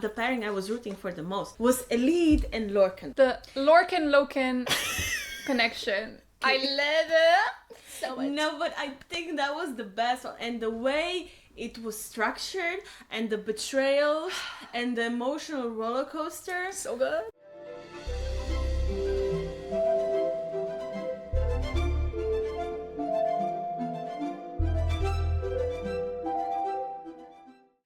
The pairing I was rooting for the most was Elide and Lorcan. The Lorcan connection. I love it so much. No, but I think that was the best one. And the way it was structured and the betrayals and the emotional roller coaster. So good.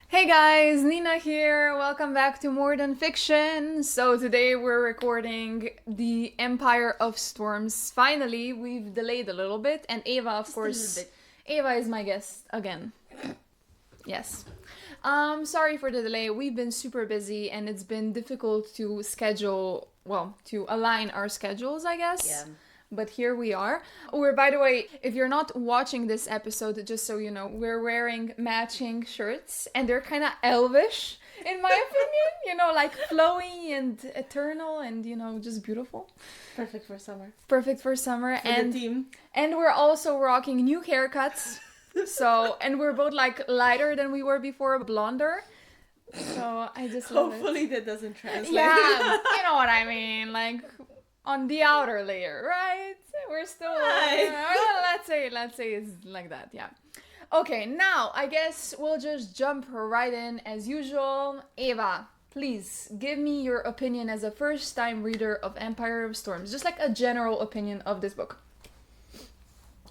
Hey guys, Nina here. Welcome back to More Than Fiction. So today we're recording the Empire of Storms. Finally, we've delayed a little bit, and Eva, of course, Eva is my guest again. Yes. Sorry for the delay. We've been super busy and it's been difficult to schedule, to align our schedules, I guess. Yeah. But here we are. By the way, if you're not watching this episode, just so you know, we're wearing matching shirts and they're kind of elvish, in my opinion. You know, like flowy and eternal and, you know, just beautiful. Perfect for summer. Perfect for summer. For the team. And we're also rocking new haircuts. And we're both like lighter than we were before, blonder. So I just love Hopefully that doesn't translate. Yeah, you know what I mean, like on the outer layer, right? We're still, let's say it's like that, yeah. Okay, now I guess we'll just jump right in as usual. Eva, please give me your opinion as a first-time reader of Empire of Storms, just like a general opinion of this book.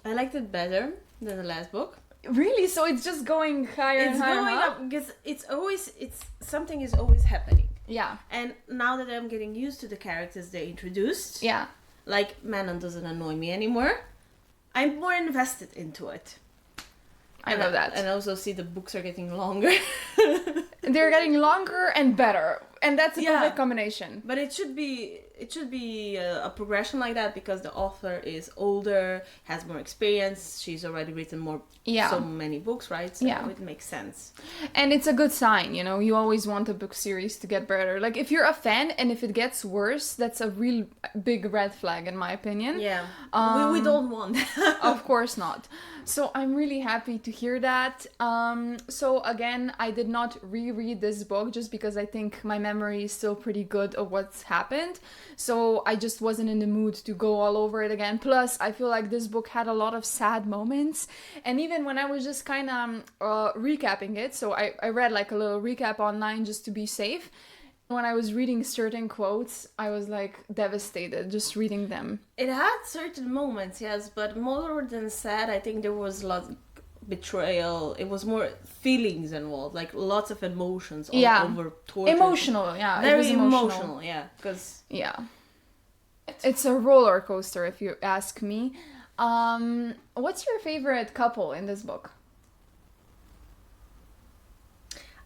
I liked it better than the last book. Really? So it's just going higher and higher? It's going up because something is always happening. Yeah. And now that I'm getting used to the characters they introduced, yeah, like Manon doesn't annoy me anymore, I'm more invested into it. I know that. And I also see the books are getting longer. They're getting longer and better. And that's a perfect combination. But it should be a progression like that because the author is older, has more experience, she's already written so many books, right? So it makes sense. And it's a good sign, you know, you always want a book series to get better. Like if you're a fan and if it gets worse, that's a real big red flag in my opinion. Yeah, we don't want that. Of course not. So I'm really happy to hear that. So again, I did not reread this book just because I think my memory is still pretty good of what's happened. So I just wasn't in the mood to go all over it again. Plus, I feel like this book had a lot of sad moments. And even when I was just kind of recapping it, so I read like a little recap online just to be safe. When I was reading certain quotes, I was like devastated just reading them. It had certain moments, yes, but more than sad, I think there was a lot of betrayal. It was more feelings involved, like lots of emotions all over torture. Emotional, yeah. Very emotional, yeah. Yeah. It's a roller coaster if you ask me. What's your favorite couple in this book?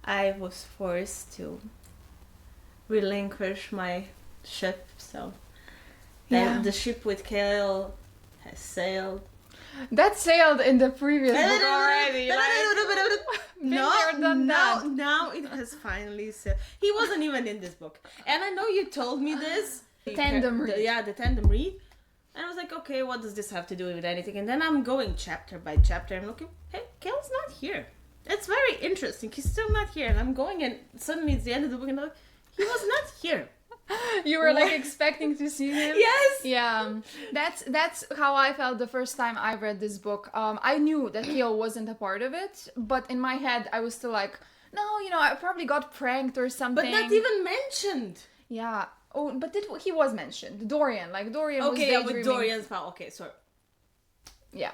I was forced to relinquish my ship, so the ship with Chaol has sailed. That sailed in the previous book already. Now it has finally sailed. He wasn't even in this book, and I know you told me this. Tandem read. The tandem read, and I was like, okay, what does this have to do with anything? And then I'm going chapter by chapter. I'm looking, hey, Chaol's not here. It's very interesting. He's still not here, and I'm going, and suddenly it's the end of the book, and I'm like, he was not here. You were like expecting to see him? Yes! Yeah. That's how I felt the first time I read this book. I knew that Chaol wasn't a part of it, but in my head I was still like, no, you know, I probably got pranked or something. But not even mentioned. Yeah. Oh, but he was mentioned. Dorian was daydreaming. Okay, yeah, with Dorian's power. Okay, sorry. Yeah.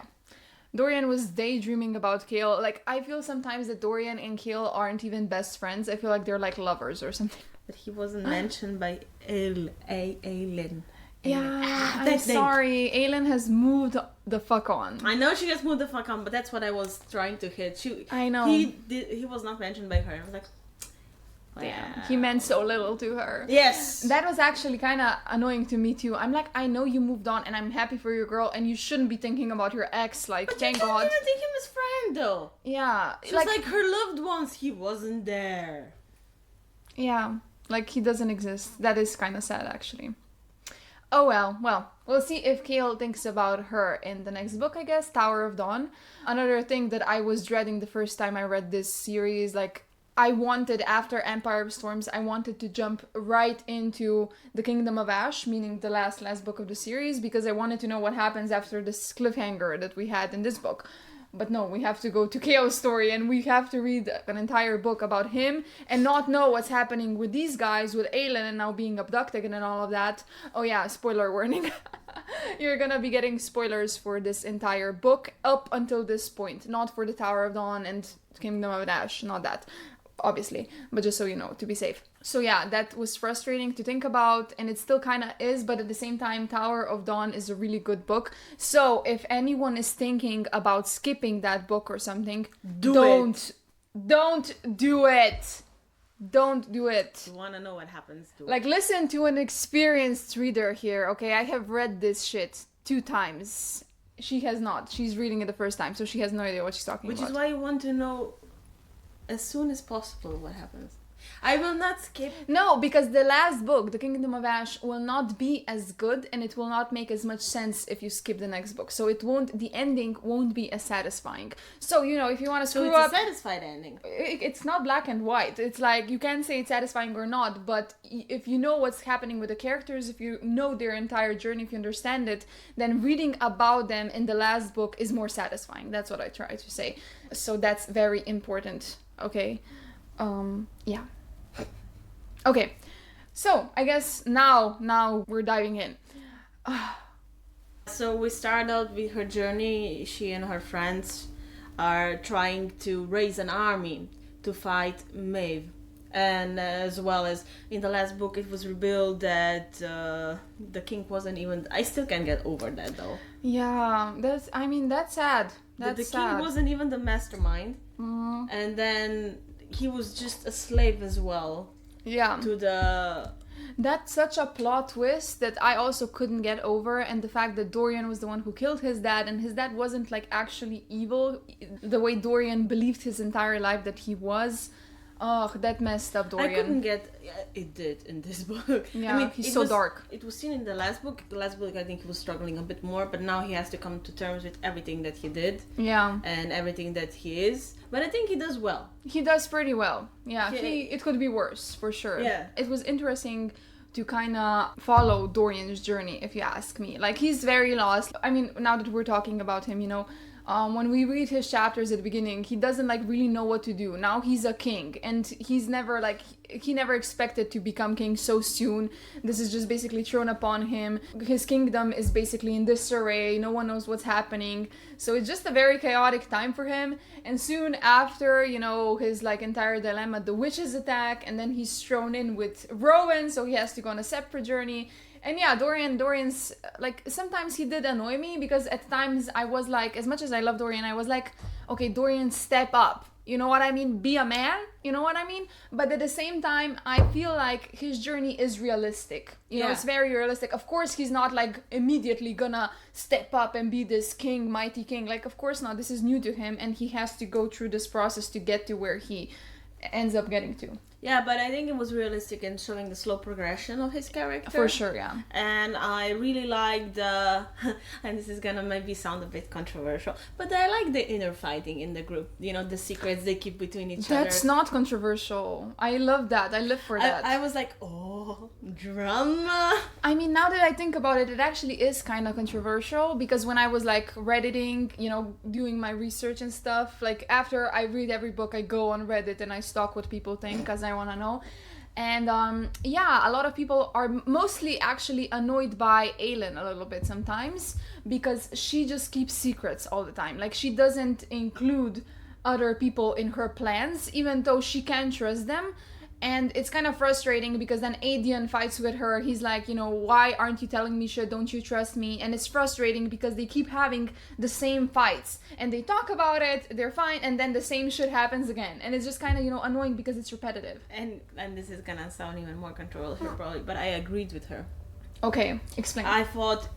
Dorian was daydreaming about Chaol. Like, I feel sometimes that Dorian and Chaol aren't even best friends. I feel like they're like lovers or something. But he wasn't mentioned by Aelin. Yeah, I'm sorry. Aelin has moved the fuck on. I know she has moved the fuck on, but that's what I was trying to hit. I know. He was not mentioned by her. I was like, damn, he meant so little to her. Yes. That was actually kind of annoying to me too. I'm like, I know you moved on and I'm happy for your girl and you shouldn't be thinking about your ex. Like, but thank God. God. But you can't even think him as friend though. Yeah. She was like her loved ones. He wasn't there. Yeah. Like, he doesn't exist. That is kind of sad, actually. Oh well. Well, we'll see if Chaol thinks about her in the next book, I guess, Tower of Dawn. Another thing that I was dreading the first time I read this series, like, I wanted, after Empire of Storms, I wanted to jump right into the Kingdom of Ash, meaning the last book of the series, because I wanted to know what happens after this cliffhanger that we had in this book. But no, we have to go to Chaol's story, and we have to read an entire book about him and not know what's happening with these guys, with Aelin and now being abducted and all of that. Oh yeah, spoiler warning. You're gonna be getting spoilers for this entire book up until this point. Not for the Tower of Dawn and Kingdom of Ash, not that, obviously. But just so you know, to be safe. So yeah, that was frustrating to think about, and it still kind of is, but at the same time, Tower of Dawn is a really good book. So if anyone is thinking about skipping that book or something, don't do it. Don't do it. You wanna know what happens to Like, listen to an experienced reader here, okay? I have read this shit 2 times. She has not. She's reading it the first time, so she has no idea what she's talking about. Which is why you want to know as soon as possible what happens. I will not skip. No, because the last book, The Kingdom of Ash, will not be as good, and it will not make as much sense if you skip the next book. So the ending won't be as satisfying. So, you know, if you want to screw up... So it's a satisfied ending. It's not black and white. It's like, you can say it's satisfying or not, but if you know what's happening with the characters, if you know their entire journey, if you understand it, then reading about them in the last book is more satisfying. That's what I try to say. So that's very important, okay? Yeah. Okay, so I guess now we're diving in. So we start out with her journey. She and her friends are trying to raise an army to fight Maeve. And as well as in the last book, it was revealed that the king wasn't even... I still can't get over that though. Yeah, that's sad. The sad. king wasn't even the mastermind. Mm. And then he was just a slave as well. Yeah. To the... That's such a plot twist that I also couldn't get over, and the fact that Dorian was the one who killed his dad, and his dad wasn't like actually evil, the way Dorian believed his entire life that he was. Oh, that messed up Dorian. I couldn't get... It did in this book. Yeah, I mean, he's so dark. It was seen in the last book. The last book, I think he was struggling a bit more, but now he has to come to terms with everything that he did. Yeah. And everything that he is. But I think he does well. He does pretty well. Yeah, it could be worse, for sure. Yeah. It was interesting to kind of follow Dorian's journey, if you ask me. Like, he's very lost. I mean, now that we're talking about him, you know, when we read his chapters at the beginning, he doesn't like really know what to do. Now he's a king, and he's never like, he never expected to become king so soon. This is just basically thrown upon him. His kingdom is basically in disarray. No one knows what's happening. So it's just a very chaotic time for him. And soon after, you know, his like entire dilemma, the witches attack, and then he's thrown in with Rowan, so he has to go on a separate journey. And yeah, Dorian's, like, sometimes he did annoy me, because at times I was like, as much as I love Dorian, I was like, okay, Dorian, step up. You know what I mean? Be a man. You know what I mean? But at the same time, I feel like his journey is realistic. You know, it's very realistic. Of course, he's not like immediately gonna step up and be this king, mighty king. Like, of course not. This is new to him, and he has to go through this process to get to where he ends up getting to. Yeah, but I think it was realistic in showing the slow progression of his character. For sure, yeah. And I really like the, and this is gonna maybe sound a bit controversial, but I like the inner fighting in the group. You know, the secrets they keep between each other. That's not controversial. I love that. I live for that. I was like, oh, drama. I mean, now that I think about it, it actually is kind of controversial, because when I was like Redditing, you know, doing my research and stuff, like after I read every book, I go on Reddit and I stalk what people think, because I want to know. And yeah, a lot of people are mostly actually annoyed by Aelin a little bit sometimes, because she just keeps secrets all the time. Like, she doesn't include other people in her plans, even though she can trust them. And it's kind of frustrating, because then Aedion fights with her. He's like, you know, why aren't you telling me shit? Don't you trust me? And it's frustrating because they keep having the same fights. And they talk about it, they're fine, and then the same shit happens again. And it's just kind of, you know, annoying because it's repetitive. And this is gonna sound even more controversial probably, but I agreed with her. Okay, explain. I thought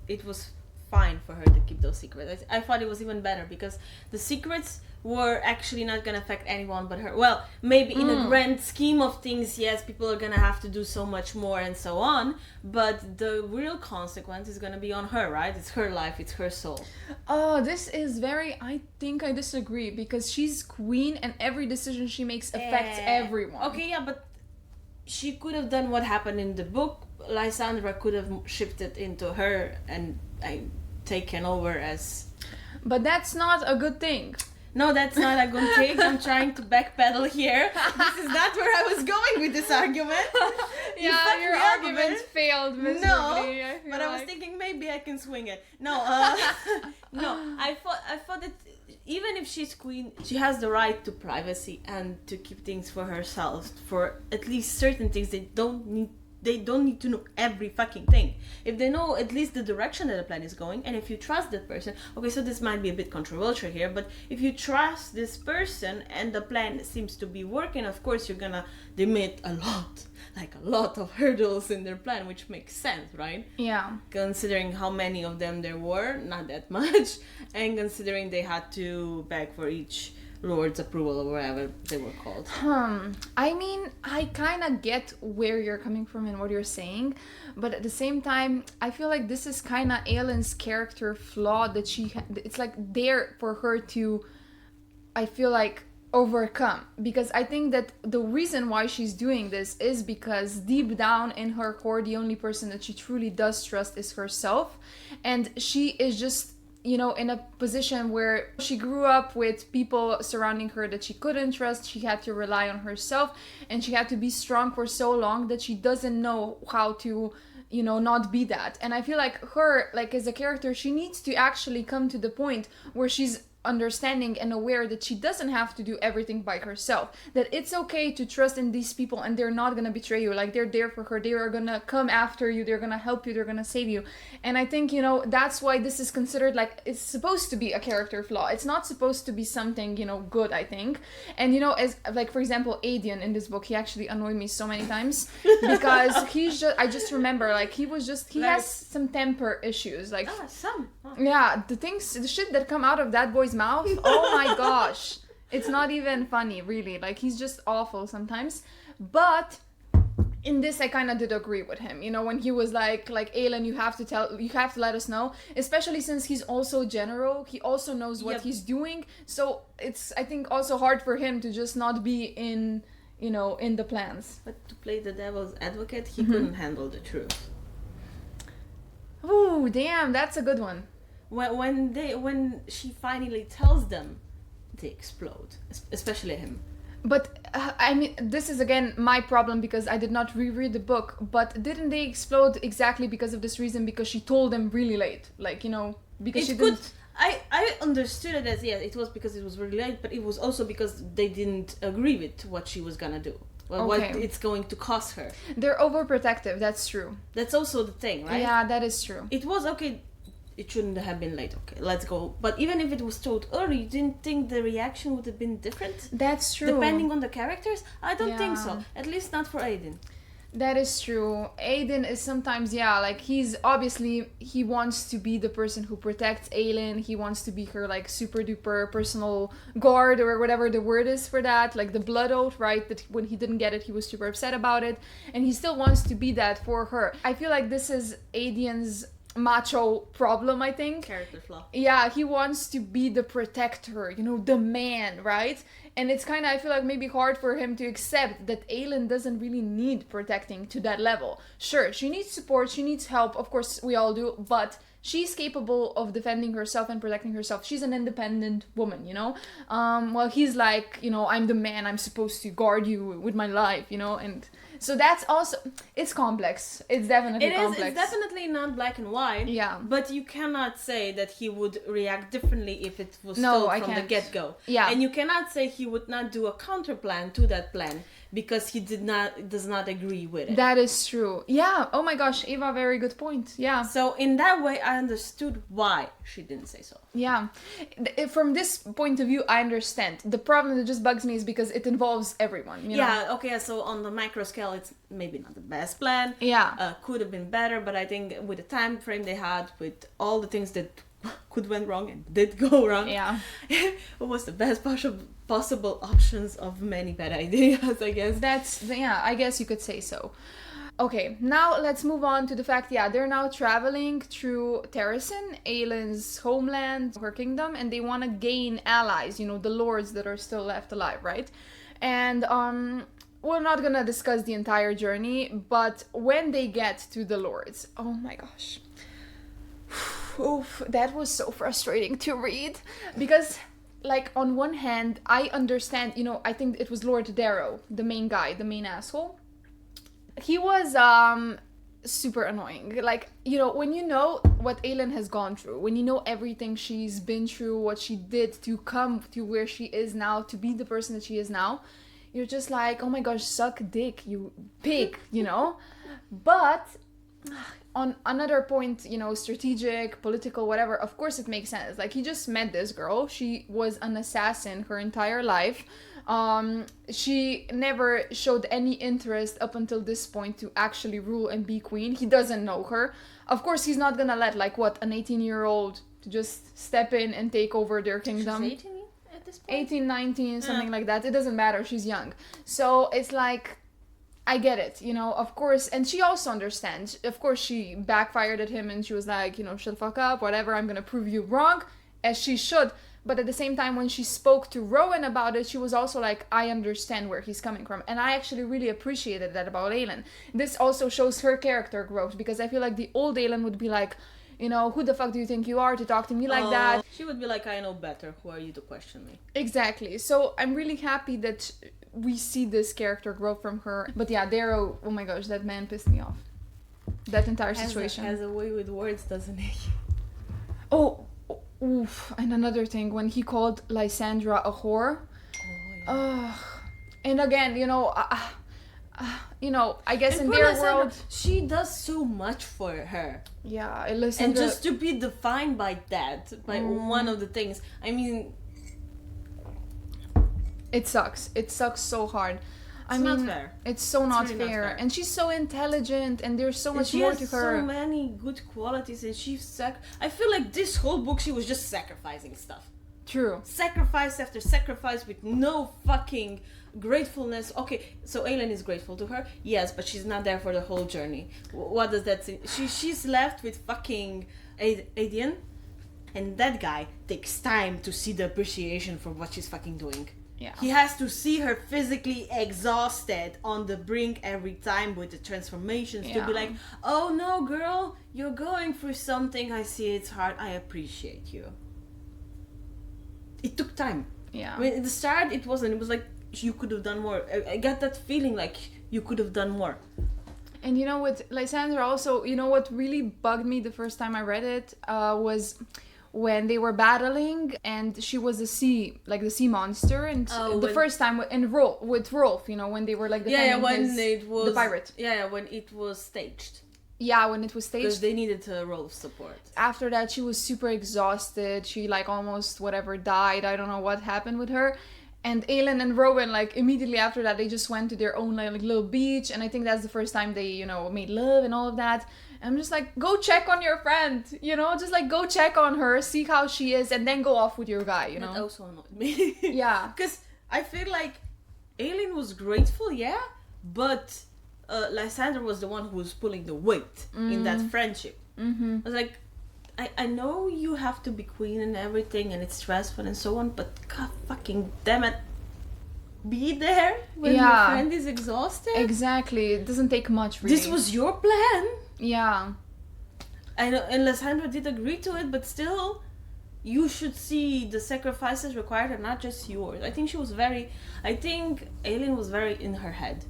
it was fine for her to keep those secrets. I thought it was even better because the secrets were actually not going to affect anyone but her. Well, maybe in a grand scheme of things, yes, people are going to have to do so much more and so on, but the real consequence is going to be on her, right? It's her life, it's her soul. Oh, this is very... I think I disagree because she's queen and every decision she makes affects everyone. Okay, yeah, but she could have done what happened in the book. Lysandra could have shifted into her and taken over as... But that's not a good thing. No, that's not a good thing. I'm trying to backpedal here. This is not where I was going with this argument. Yeah, your argument failed miserably. No, but I was thinking maybe I can swing it. No, no. I thought that even if she's queen, she has the right to privacy and to keep things for herself. For at least certain things, they don't need to know every fucking thing. If they know at least the direction that the plan is going, and if you trust that person, okay, so this might be a bit controversial here, but if you trust this person and the plan seems to be working, of course you're gonna demit a lot of hurdles in their plan, which makes sense, right? Yeah. Considering how many of them there were, not that much, and considering they had to beg for each Lord's approval or whatever they were called. I mean, I kind of get where you're coming from and what you're saying, but at the same time, I feel like this is kind of Aelin's character flaw that it's like there for her to, I feel like, overcome. Because I think that the reason why she's doing this is because deep down in her core, the only person that she truly does trust is herself, and she is just, you know, in a position where she grew up with people surrounding her that she couldn't trust. She had to rely on herself and she had to be strong for so long that she doesn't know how to, you know, not be that. And I feel like her, like as a character, she needs to actually come to the point where she's understanding and aware that she doesn't have to do everything by herself, that it's okay to trust in these people and they're not gonna betray you. Like, they're there for her, they are gonna come after you, they're gonna help you, they're gonna save you. And I think, you know, that's why this is considered, like, it's supposed to be a character flaw. It's not supposed to be something, you know, good, I think. And, you know, as like, for example, Aedion in this book, he actually annoyed me so many times because I just remember, like, he has some temper issues, like yeah, the shit that come out of that boy's mouth, oh my gosh, it's not even funny, really. Like, he's just awful sometimes. But in this, I kind of did agree with him, you know, when he was like Aelin, you have to let us know, especially since he's also general, he also knows what he's doing, so it's, I think, also hard for him to just not be in, you know, in the plans. But to play the devil's advocate, he couldn't handle the truth. Ooh, damn, that's a good one. When she finally tells them, they explode, especially him. But I mean, this is again my problem because I did not reread the book. But didn't they explode exactly because of this reason? Because she told them really late, like, you know, because she didn't. I understood it as, it was because it was really late, but it was also because they didn't agree with what she was gonna do. Well, what it's going to cost her. They're overprotective. That's true. That's also the thing, right? Yeah, that is true. It was okay. It shouldn't have been late. Okay, let's go. But even if it was told early, you didn't think the reaction would have been different? That's true. Depending on the characters? I don't think so. At least not for Aedion. That is true. Aedion is sometimes, like, he wants to be the person who protects Aelin. He wants to be her, like, super duper personal guard, or whatever the word is for that. Like, the blood oath, right? That when he didn't get it, he was super upset about it. And he still wants to be that for her. I feel like this is Aedion's macho problem, I think. Character flaw. Yeah, he wants to be the protector, you know, the man, right? And it's kind of, I feel like, maybe hard for him to accept that Aelin doesn't really need protecting to that level. Sure, she needs support, she needs help, of course we all do, but she's capable of defending herself and protecting herself. She's an independent woman, you know? Well, he's like, you know, I'm the man, I'm supposed to guard you with my life, you know? And so that's also, it's complex. It's definitely complex. It's definitely not black and white. Yeah. But you cannot say that he would react differently if it was told from the get-go. Yeah. And you cannot say he would not do a counter plan to that plan. because he does not agree with it. That is true. Yeah. Oh my gosh, Eva, very good point. Yeah. So in that way, I understood why she didn't say so. Yeah. From this point of view, I understand. The problem that just bugs me is because it involves everyone, you know? Yeah, okay, so on the micro scale, it's maybe not the best plan. Yeah. Could have been better, but I think with the time frame they had, with all the things that could went wrong and did go wrong, Yeah. it was the best possible options of many bad ideas, I guess. I guess you could say so. Okay, now let's move on to the fact, they're now traveling through Terrasen, Aelin's homeland, her kingdom, and they want to gain allies, the lords that are still left alive, right? And we're not gonna discuss the entire journey, but when they get to the lords, oh my gosh. Oof, that was so frustrating to read, because like on one hand I understand, I think it was Lord Darrow, the main guy, the main asshole. He was super annoying. Like, when you know what Aelin has gone through, when you know everything she's been through, what she did to come to where she is now, to be the person that she is now, you're just like, oh my gosh, suck dick, you pig, But on another point, strategic, political, whatever, of course it makes sense. Like, he just met this girl. She was an assassin her entire life. She never showed any interest up until this point to actually rule and be queen. He doesn't know her. Of course, he's not gonna let, an 18-year-old to just step in and take over their kingdom. She's 18 at this point? 18, 19, something like that. It doesn't matter. She's young. So it's like, I get it, of course. And she also understands. Of course, she backfired at him and she was like, shut the fuck up, whatever. I'm gonna prove you wrong, as she should. But at the same time, when she spoke to Rowan about it, she was also like, I understand where he's coming from. And I actually really appreciated that about Aelin. This also shows her character growth, because I feel like the old Aelin would be like, who the fuck do you think you are to talk to me like that? She would be like, I know better. Who are you to question me? Exactly. So I'm really happy that we see this character grow from her. But yeah, Darrow, oh my gosh, that man pissed me off. That entire situation. Has a way with words, doesn't he? Oh, oof. And another thing, when he called Lysandra a whore. Oh, yeah. And again, I guess in their world, she does so much for her. Yeah, Lysandra, and just to be defined by that, by one of the things, I mean, it sucks. It sucks so hard. Not fair. It's so not really fair. Not fair. And she's so intelligent, and there's so much more to her. She has so many good qualities, and I feel like this whole book she was just sacrificing stuff. True. Sacrifice after sacrifice with no fucking gratefulness. Okay, so Aelin is grateful to her, yes, but she's not there for the whole journey. What does that say? She's left with fucking Aedion, and that guy takes time to see the appreciation for what she's fucking doing. Yeah. He has to see her physically exhausted on the brink every time with the transformations to be like, oh no girl, you're going through something, I see it's hard, I appreciate you. It took time. Yeah. I mean, at the start it was like, you could have done more. I got that feeling like you could have done more. And with Lysandra also, what really bugged me the first time I read it was when they were battling and she was the sea monster, and first time with Rolf, when they were like defending the pirate. Yeah, when it was staged. Yeah, when it was staged. Because they needed Rolf's support. After that, she was super exhausted. She almost died. I don't know what happened with her. And Aelin and Rowan, immediately after that, they just went to their own little beach, and I think that's the first time they, made love and all of that. And I'm just like, go check on your friend, just go check on her, see how she is, and then go off with your guy, That also annoyed me. Yeah. Because I feel like Aelin was grateful, yeah, but Lysandra was the one who was pulling the weight in that friendship. Mm-hmm. I was like, I know you have to be queen and everything, and it's stressful and so on, but god fucking damn it, be there when your friend is exhausted. Exactly. It doesn't take much, really. This was your plan. Yeah. I know, and Lysandra did agree to it, but still, you should see the sacrifices required are not just yours. I think Aelin was very in her head.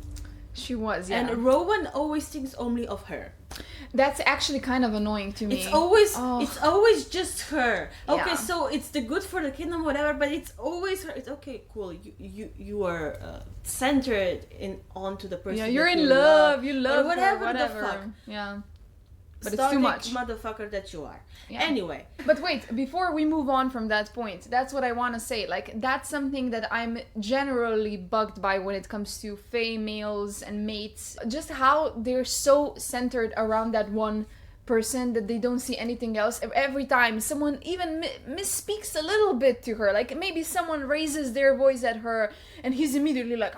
She was, yeah. And Rowan always thinks only of her. That's actually kind of annoying to me. It's always just her. Okay, Yeah. so it's the good for the kingdom, whatever. But it's always her. It's okay, cool. You are centered onto the person. Yeah, you're that in you love. You love or whatever, her, the whatever. fuck. Yeah. But it's Static too much. motherfucker that you are. Yeah. Anyway, But wait, before we move on from that point, that's what I want to say. Like, that's something that I'm generally bugged by when it comes to females and mates. Just how they're so centered around that one person that they don't see anything else. Every time someone even misspeaks a little bit to her, like maybe someone raises their voice at her and he's immediately like,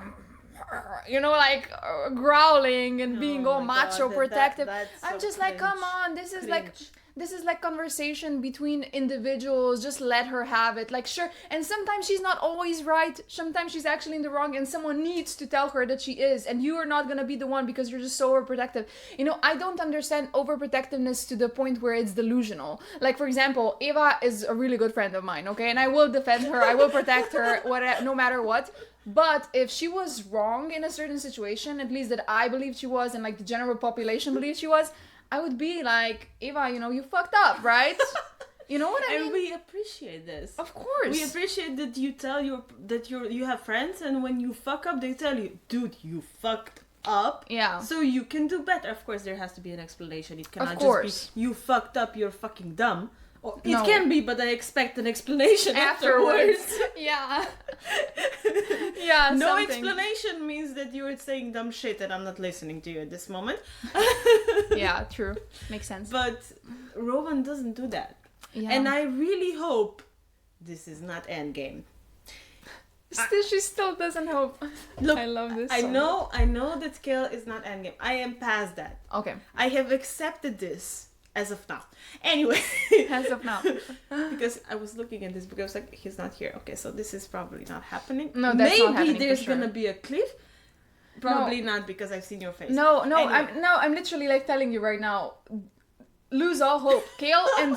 you know, like growling and being all my God, macho protective. that's I'm so just like, cringe. come on, this is like Cringe. this is like conversation between individuals. Just let her have it. Like, sure. And sometimes she's not always right. Sometimes she's actually in the wrong and someone needs to tell her that she is. And you are not going to be the one because you're just so overprotective. You know, I don't understand overprotectiveness to the point where it's delusional. Like, for example, Eva is a really good friend of mine, okay? And I will defend her. I will protect her whatever, no matter what. But if she was wrong in a certain situation, at least that I believe she was and like the general population believed she was, I would be like, Eva, you know, you fucked up, right? You know what I mean? And we appreciate this. Of course. We appreciate that you tell you have friends, and when you fuck up, they tell you, dude, you fucked up. Yeah. So you can do better. Of course, there has to be an explanation. It cannot course. just be you fucked up. You're fucking dumb. Or it No. can be, but I expect an explanation afterwards. Yeah. Yeah. No something. explanation means that you're saying dumb shit and I'm not listening to you at this moment. Yeah, true. Makes sense. But Rowan doesn't do that. Yeah. And I really hope this is not endgame. She still doesn't hope. Look, I love this. I so know that Chaol is not endgame. I am past that. much. Okay. I have accepted this as of now. Anyway. As of now. Because I was looking at this book, I was like, he's not here. Okay, so this is probably not happening. No, that's Maybe not happening for there's sure. gonna be a cliff. Probably not, because I've seen your face. No, Anyway. I'm literally like telling you right now, lose all hope. Chaol and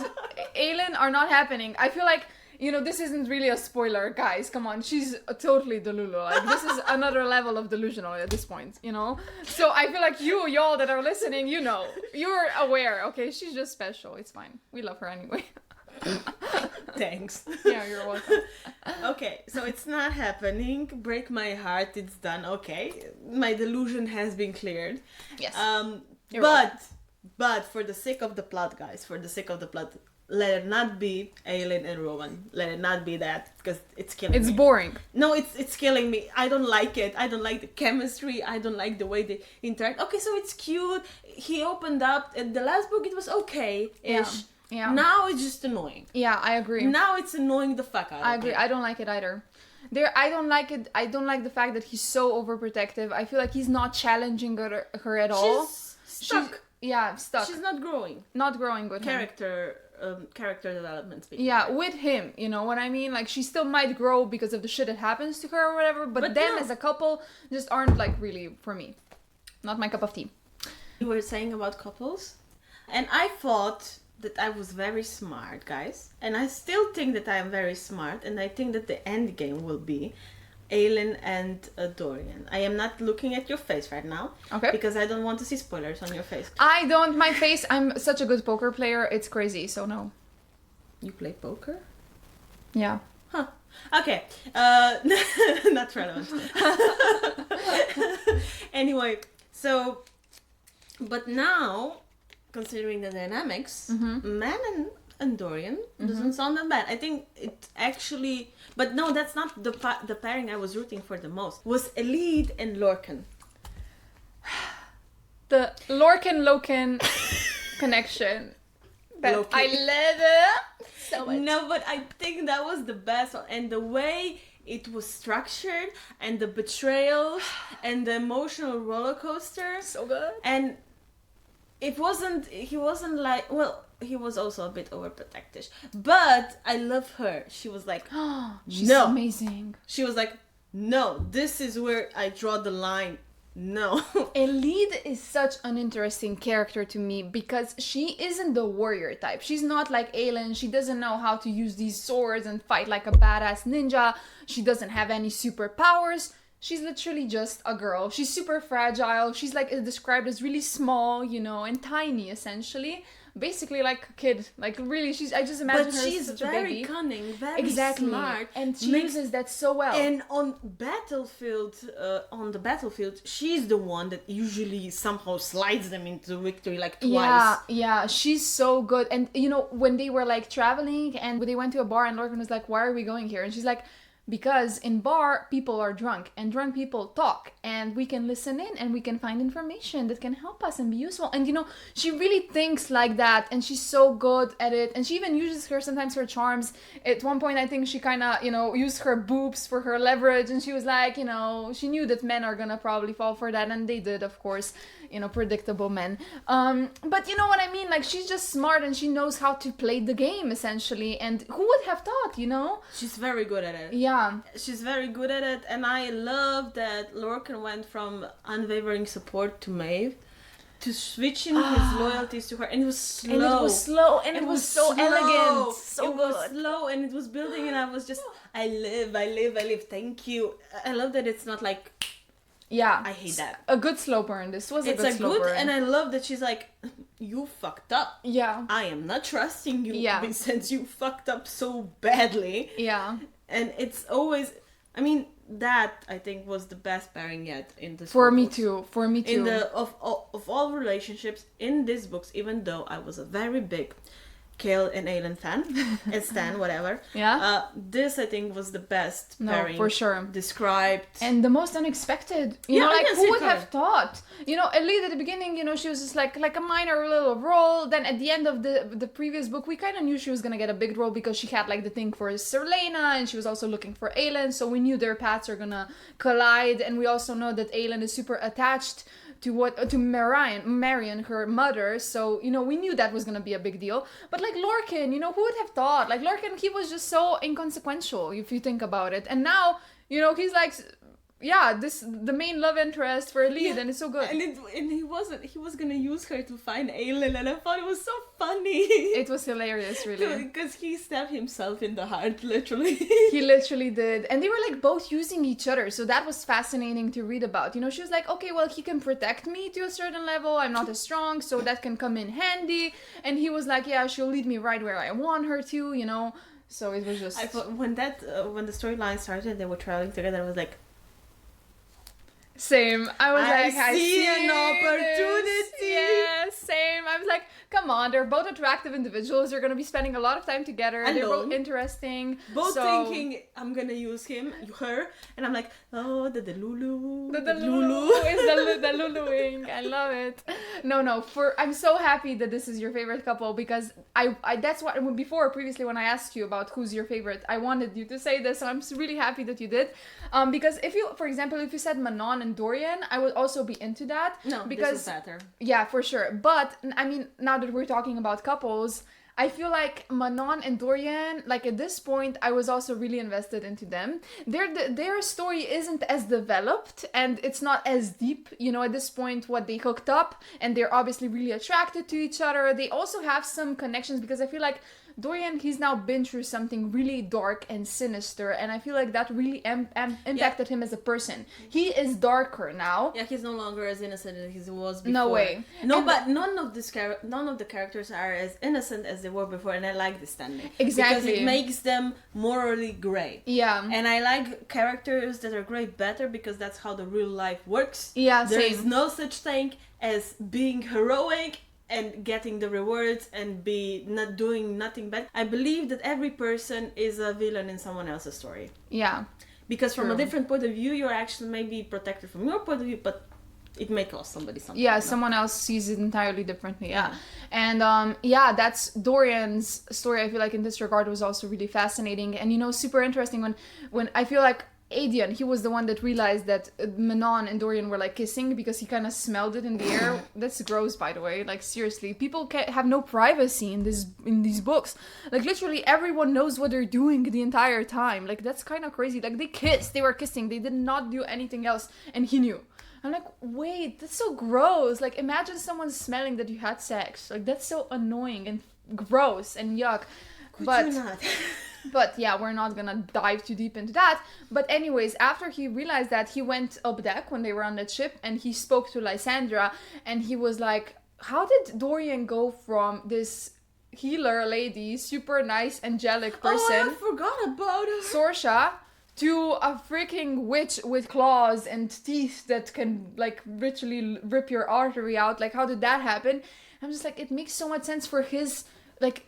Aelin are not happening. I feel like, you know, this isn't really a spoiler, guys. Come on, she's totally delulu. Like, this is another level of delusional at this point, you know? So I feel like y'all that are listening, you know, you're aware, okay? She's just special. It's fine. We love her anyway. Thanks. Yeah, you're welcome. Okay, so it's not happening. Break my heart. It's done. Okay, my delusion has been cleared. Yes. You're But for the sake of the plot, guys, for the sake of the plot, let it not be Aelin and Rowan. Let it not be that, because it's killing me. It's boring. No, it's killing me. I don't like it. I don't like the chemistry. I don't like the way they interact. Okay, so it's cute. He opened up. In the last book, it was okay-ish. Yeah. Now it's just annoying. Yeah, I agree. Now it's annoying the fuck out of me. I agree. I don't like it either. I don't like it. I don't like the fact that he's so overprotective. I feel like he's not challenging her at all. She's stuck. Stuck. She's not growing. Not growing with him. Character development speaking. Yeah, with him, you know what I mean? Like, she still might grow because of the shit that happens to her or whatever, but them no. as a couple just aren't, like, really, for me. Not my cup of tea. You were saying about couples, and I thought that I was very smart, guys, and I still think that I am very smart, and I think that the end game will be Aelin and Dorian. I am not looking at your face right now. Okay. Because I don't want to see spoilers on your face. My face, I'm such a good poker player, it's crazy, so no. You play poker? Yeah. Huh. Okay. Not relevant. Anyway, so, but now, considering the dynamics, Manon and Dorian doesn't sound that bad. I think it actually, but no, that's not the pairing I was rooting for the most. Was Elide and Lorcan. The Lorcan connection. That Loki. I love it so much. No, but I think that was the best one, and the way it was structured, and the betrayal, and the emotional roller coaster. So good. And he wasn't like, well, he was also a bit overprotective, but I love her. She was like, She's no. amazing. She was like, no, this is where I draw the line. No. Elide is such an interesting character to me because she isn't the warrior type. She's not like Aelin. She doesn't know how to use these swords and fight like a badass ninja. She doesn't have any superpowers. she's literally just a girl. She's super fragile. She's like described as really small, you know, and tiny essentially. Basically like a kid. Like really, I just imagine her as such a baby. But she's very cunning, very exactly. smart. And she uses that so well. And on the battlefield, she's the one that usually somehow slides them into victory like twice. Yeah, she's so good. And you know, when they were like traveling and they went to a bar and Lorcan was like, why are we going here? And she's like, because in bar people are drunk and drunk people talk and we can listen in and we can find information that can help us and be useful. And you know, she really thinks like that and she's so good at it. And she even uses sometimes her charms. At one point I think she kind of, you know, used her boobs for her leverage, and she was like, you know, she knew that men are gonna probably fall for that, and they did, of course, you know, predictable men. But you know what I mean, like she's just smart and she knows how to play the game essentially. And who would have thought, you know? She's very good at it. Yeah. She's very good at it, and I love that Lorcan went from unwavering support to Maeve to switching his loyalties to her, and it was slow. And it was slow, and it was so slow. elegant. So it good. was slow, and it was building, and I was just, I live. Thank you. I love that it's not like, yeah, I hate that. A good slow burn. This was a good slow burn. And I love that she's like, you fucked up. Yeah. I am not trusting you. Yeah. Since you fucked up so badly. Yeah. And it's always, I mean, that I think was the best pairing yet in this. For me too. In the of all relationships in these books, even though I was a very big Chaol and Aelin fan, and Stan, whatever. Yeah. This I think was the best pairing. For sure. Described. And the most unexpected. You know, like who would coming. have thought? You know, Elide at the beginning, you know, she was just like a minor little role. Then at the end of the previous book, we kind of knew she was gonna get a big role because she had like the thing for Serlena, and she was also looking for Aelin. So we knew their paths are gonna collide, and we also know that Aelin is super attached to Marion, her mother. So, you know, we knew that was gonna be a big deal. But like Lorcan, you know, who would have thought? Like Lorcan, he was just so inconsequential if you think about it. And now, you know, he's like, yeah, the main love interest for Elide, and it's so good. And he was gonna use her to find Aelin, and I thought it was so funny. It was hilarious, really. Because he stabbed himself in the heart, literally. He literally did. And they were like both using each other, so that was fascinating to read about. You know, she was like, okay, well, he can protect me to a certain level, I'm not as strong, so that can come in handy. And he was like, yeah, she'll lead me right where I want her to, you know. So it was just... I thought when the storyline started, they were traveling together, I was like... Same. I see an opportunity. Yeah, same. I was like, come on, they're both attractive individuals. You're gonna be spending a lot of time together. Alone. They're both interesting. Both thinking I'm gonna use her, and I'm like, oh, the Lulu. The Lulu is the Luluing. I love it. No. I'm so happy that this is your favorite couple, because I that's what previously when I asked you about who's your favorite, I wanted you to say this, so I'm really happy that you did. Because if you said Manon and Dorian, I would also be into that. No, because this is better. Yeah, for sure. But I mean, now that we're talking about couples, I feel like Manon and Dorian, like at this point, I was also really invested into them. Their story isn't as developed and it's not as deep, you know, at this point, what they hooked up, and they're obviously really attracted to each other. They also have some connections, because I feel like Dorian, he's now been through something really dark and sinister, and I feel like that really impacted him as a person. He is darker now. Yeah, he's no longer as innocent as he was before. No way. No, but none of the characters are as innocent as they were before, and I like this standing. Exactly. Because it makes them morally grey. Yeah. And I like characters that are grey better, because that's how the real life works. Yeah, There same. is no such thing as being heroic and getting the rewards and not doing nothing bad. I believe that every person is a villain in someone else's story. Yeah. Because from a different point of view, you're actually maybe protected from your point of view, but it may cost somebody something. Yeah, someone else sees it entirely differently. Yeah. And that's Dorian's story. I feel like in this regard was also really fascinating, and you know, super interesting when I feel like Aedion, he was the one that realized that Manon and Dorian were like kissing, because he kind of smelled it in the air. That's gross, by the way. Like seriously, people have no privacy in these books. Like literally everyone knows what they're doing the entire time. Like that's kind of crazy. Like they were kissing, they did not do anything else, and he knew. I'm like, wait, that's so gross. Like imagine someone smelling that you had sex. Like that's so annoying and gross and yuck. Could you not? But yeah, we're not gonna dive too deep into that. But anyways, after he realized that, he went up deck when they were on that ship and he spoke to Lysandra and he was like, how did Dorian go from this healer lady, super nice, angelic person, I forgot about her. Sorsha, to a freaking witch with claws and teeth that can like literally rip your artery out? Like, how did that happen? I'm just like, it makes so much sense for his like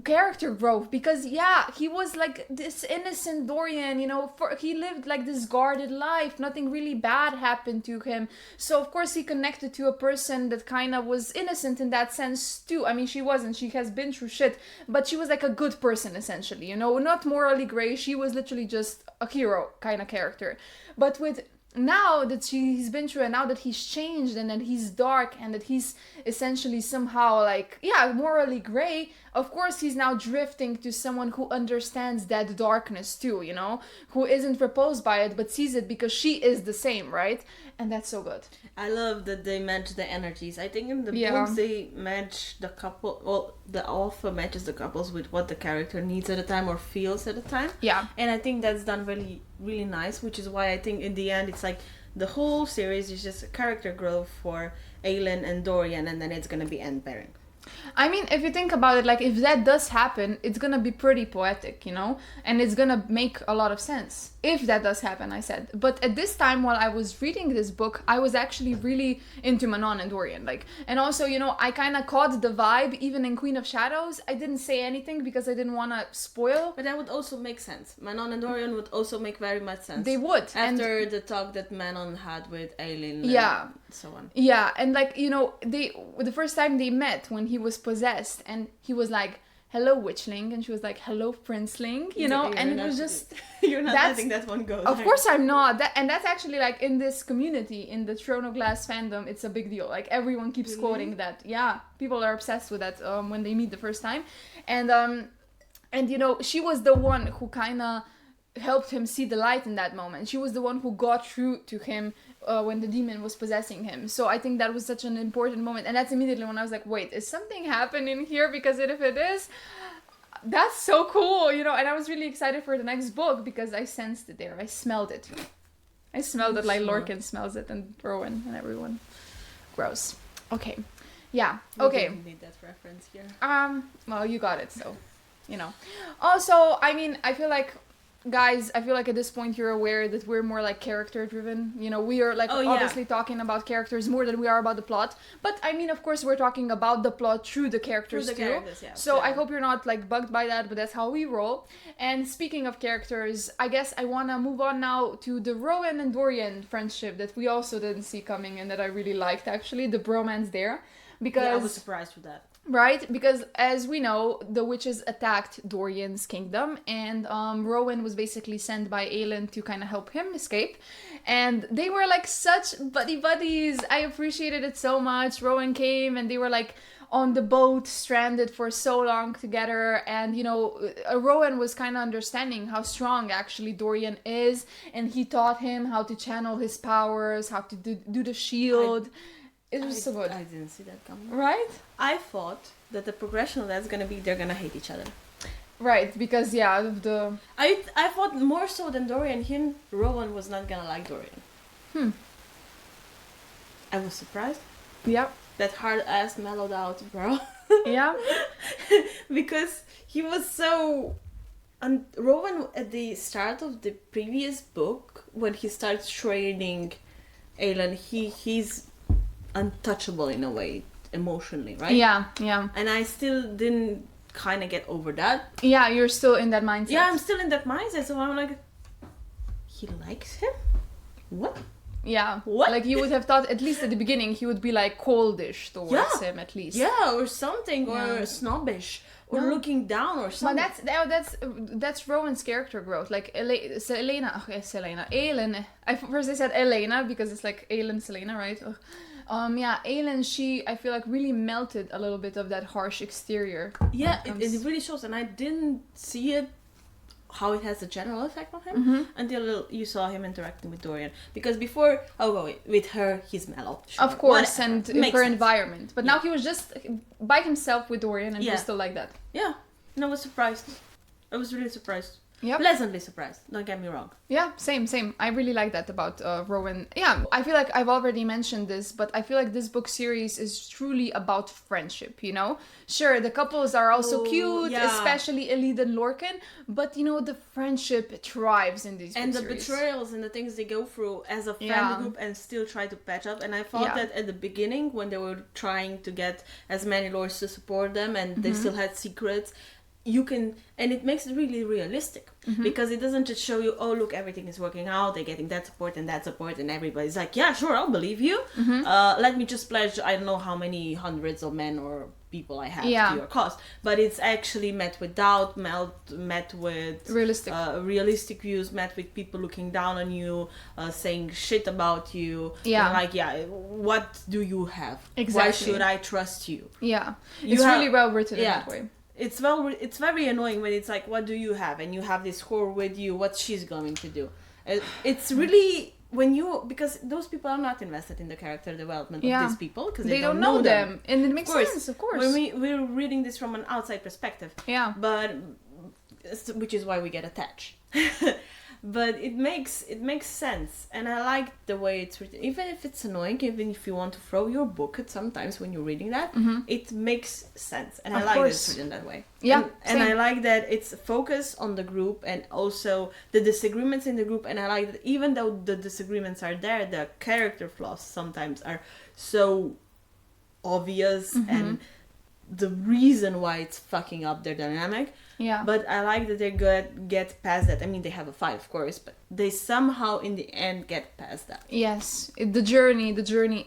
character growth, because yeah, he was like this innocent Dorian, you know, he lived like this guarded life, nothing really bad happened to him, so of course he connected to a person that kind of was innocent in that sense too. I mean, she wasn't, she has been through shit, but she was like a good person essentially, you know, not morally gray, she was literally just a hero kind of character. But with now that he's been through, and now that he's changed and that he's dark and that he's essentially somehow like, yeah, morally gray, of course he's now drifting to someone who understands that darkness too, you know, who isn't repulsed by it but sees it because she is the same, right? And that's so good. I love that they match the energies. I think in the books they match the couple, well, the author matches the couples with what the character needs at a time or feels at a time. Yeah. And I think that's done really, really nice, which is why I think in the end it's like the whole series is just a character growth for Aelin and Dorian, and then it's gonna be end pairing. I mean, if you think about it, like, if that does happen, it's gonna be pretty poetic, you know? And it's gonna make a lot of sense. If that does happen, I said. But at this time, while I was reading this book, I was actually really into Manon and Dorian. Like, and also, you know, I kind of caught the vibe, even in Queen of Shadows. I didn't say anything because I didn't want to spoil. But that would also make sense. Manon and Dorian would also make very much sense. They would. After the talk that Manon had with Aelin and so on. Yeah, and like, you know, the first time they met, when he was possessed, and he was like, hello, witchling, and she was like, hello, princeling, you know, and it was just... You're not letting that one go. Of course I'm not. And that's actually, like, in this community, in the Throne of Glass fandom, it's a big deal. Like, everyone keeps quoting that. Yeah, people are obsessed with that when they meet the first time. And you know, she was the one who kind of helped him see the light in that moment. She was the one who got through to him when the demon was possessing him. So I think that was such an important moment. And that's immediately when I was like, wait, is something happening here? Because if it is, that's so cool, you know. And I was really excited for the next book because I sensed it there. I smelled it. I smelled it like Lorcan smells it, and Rowan and everyone. Gross. Okay. Yeah. Okay. You didn't need that reference here. Well, you got it, so, you know. Also, I mean, I feel like, guys, I feel like at this point you're aware that we're more like character driven. You know, we are like obviously talking about characters more than we are about the plot. But I mean, of course, we're talking about the plot through the characters too. So I hope you're not like bugged by that, but that's how we roll. And speaking of characters, I guess I want to move on now to the Rowan and Dorian friendship that we also didn't see coming and that I really liked, actually, the bromance there. Because I was surprised with that. Right? Because as we know, the witches attacked Dorian's kingdom, and Rowan was basically sent by Aelin to kind of help him escape. And they were like such buddies. I appreciated it so much. Rowan came and they were like on the boat, stranded for so long together. And, you know, Rowan was kind of understanding how strong actually Dorian is. And he taught him how to channel his powers, how to do the shield. It was so good. I didn't see that coming. Right? I thought that the progression of that's gonna be they're gonna hate each other. Right, because I thought more so than Dorian, Rowan was not gonna like Dorian. I was surprised. Yeah. That hard ass mellowed out, bro. Yeah. Because he was so... And Rowan, at the start of the previous book, when he starts training Aelin, he's untouchable in a way, emotionally, right? Yeah. And I still didn't kind of get over that. Yeah, you're still in that mindset. Yeah, I'm still in that mindset, so I'm like, he likes him? What? Yeah. What? Like, you would have thought, at least at the beginning, he would be like coldish towards him, at least. Yeah, or something, or snobbish, or looking down, or something. But that's Rowan's character growth. Like, Aelin, first I said Elena, because it's like Aelin, Selena, right? Aelin, I feel like really melted a little bit of that harsh exterior. Yeah, it really shows, and I didn't see it, how it has a general effect on him, until you saw him interacting with Dorian. Because before, with her, he's mellow. Sure, of course, whatever. and her environment. But now he was just by himself with Dorian, and he was still like that. Yeah, and I was surprised. I was really surprised. Yep. Pleasantly surprised, don't get me wrong. Yeah, same. I really like that about Rowan. Yeah, I feel like I've already mentioned this, but I feel like this book series is truly about friendship, you know? Sure, the couples are also cute, especially Elide and Lorcan, but, you know, the friendship thrives in these and book the series. betrayals and the things they go through as a friend group and still try to patch up. And I thought that at the beginning, when they were trying to get as many lords to support them and they still had secrets, you can, and it makes it really realistic because it doesn't just show you, oh look, everything is working out, they're getting that support and everybody's like, yeah, sure, I'll believe you. Let me just pledge I don't know how many hundreds of men or people I have to your cause. But it's actually met with doubt, met with realistic views, met with people looking down on you, saying shit about you. Yeah. Like, what do you have? Exactly. Why should I trust you? Yeah. It's really well written in that way. It's very annoying when it's like, what do you have? And you have this whore with you, what she's going to do. It's really, because those people are not invested in the character development of these people, because they don't know them. And it makes sense, of course. We're reading this from an outside perspective. Yeah. But, which is why we get attached. But it makes sense, and I like the way it's written. Even if it's annoying, even if you want to throw your book at sometimes when you're reading that, it makes sense, and I like that it's written that way. Yeah, and I like that it's focused on the group and also the disagreements in the group. And I like that even though the disagreements are there, the character flaws sometimes are so obvious and the reason why it's fucking up their dynamic. Yeah. But I like that they get past that. I mean, they have a fight, of course, but they somehow in the end get past that. Yes. The journey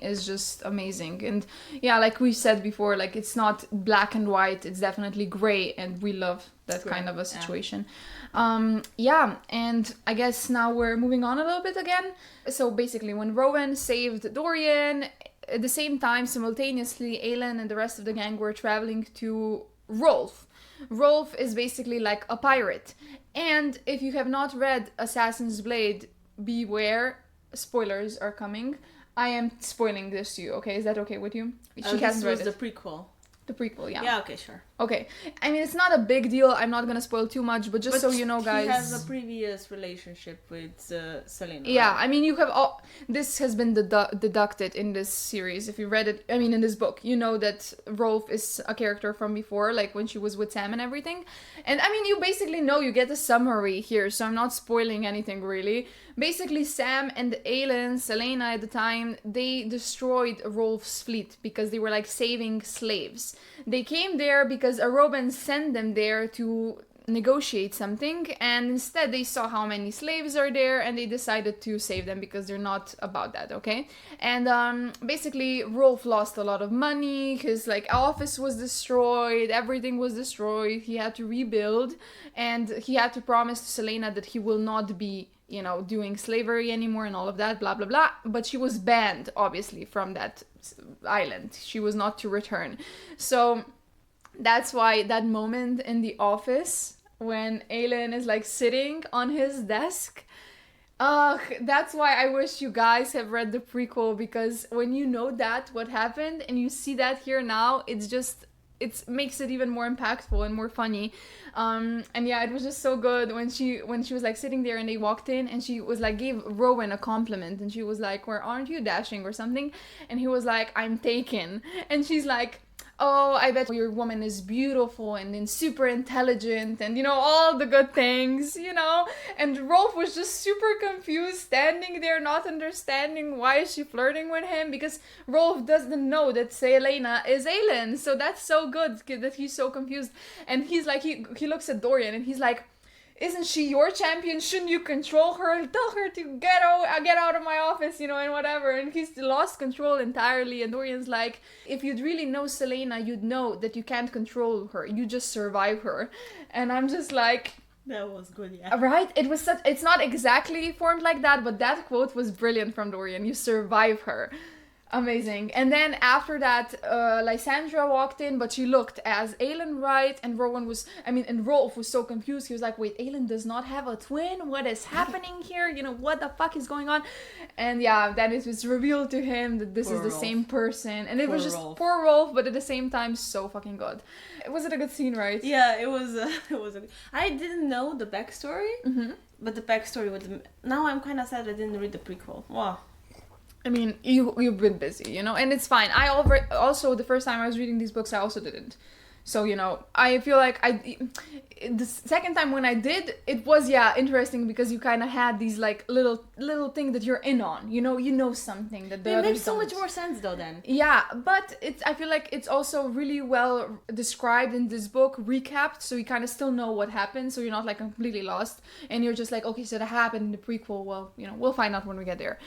is just amazing. And yeah, like we said before, like it's not black and white, it's definitely gray, and we love that kind of a situation. Yeah, and I guess now we're moving on a little bit again. So basically, when Rowan saved Dorian, at the same time, simultaneously, Aelin and the rest of the gang were traveling to Rolf. Rolf is basically like a pirate. And if you have not read Assassin's Blade, beware, spoilers are coming. I am spoiling this to you, okay? Is that okay with you? She hasn't read it. This was the prequel. The prequel, yeah. Yeah, okay, sure. Okay. I mean, it's not a big deal. I'm not gonna spoil too much, but so you know, guys. He has a previous relationship with Selena. Yeah, I mean, you have all... This has been deducted in this series. If you read it, I mean, in this book, you know that Rolf is a character from before, like when she was with Sam and everything. And I mean, you basically know, you get a summary here, so I'm not spoiling anything really. Basically, Sam and Aelin, Selena at the time, they destroyed Rolf's fleet because they were like saving slaves. They came there because Rowan sent them there to negotiate something, and instead they saw how many slaves are there and they decided to save them because they're not about that, okay? And basically Rolf lost a lot of money, his like office was destroyed, everything was destroyed, he had to rebuild, and he had to promise to Selena that he will not be, you know, doing slavery anymore and all of that, blah blah blah. But she was banned obviously from that island, she was not to return. So that's why that moment in the office when Aelin is like sitting on his desk, that's why I wish you guys have read the prequel, because when you know that what happened and you see that here now, it makes it even more impactful and more funny. And yeah, it was just so good when she was like sitting there and they walked in and she was like gave Rowan a compliment and she was like, "Where aren't you dashing or something?" And he was like, "I'm taken." And she's like, "Oh, I bet your woman is beautiful and then super intelligent and, you know, all the good things, you know." And Rolf was just super confused, standing there, not understanding why is she flirting with him, because Rolf doesn't know that Selena is Aelin. So that's so good that he's so confused. And he's like, he looks at Dorian and he's like, "Isn't she your champion? Shouldn't you control her? Tell her to get out of my office, you know, and whatever." And he's lost control entirely. And Dorian's like, "If you'd really know Selena, you'd know that you can't control her. You just survive her." And I'm just like... That was good, yeah. Right? It's not exactly formed like that, but that quote was brilliant from Dorian. You survive her. Amazing. And then after that, Lysandra walked in, but she looked as Aelin, right? And and Rolf was so confused. He was like, wait, Aelin does not have a twin? What is happening here? You know, what the fuck is going on? And yeah, then it was revealed to him that this is the same person. And it was just poor Rolf, but at the same time, so fucking good. Was it a good scene, right? Yeah, it was. I didn't know the backstory, but the backstory with now I'm kind of sad I didn't read the prequel. Wow. I mean, you've been busy, you know, and it's fine. Also the first time I was reading these books, I also didn't. So, you know, I feel like the second time when I did, it was, interesting because you kind of had these, like, little thing that you're in on, you know something that the It others makes so don't. much more sense, though, then. Yeah, but I feel like it's also really well described in this book, recapped, so you kind of still know what happened, so you're not, like, completely lost, and you're just like, okay, so that happened in the prequel, well, you know, we'll find out when we get there.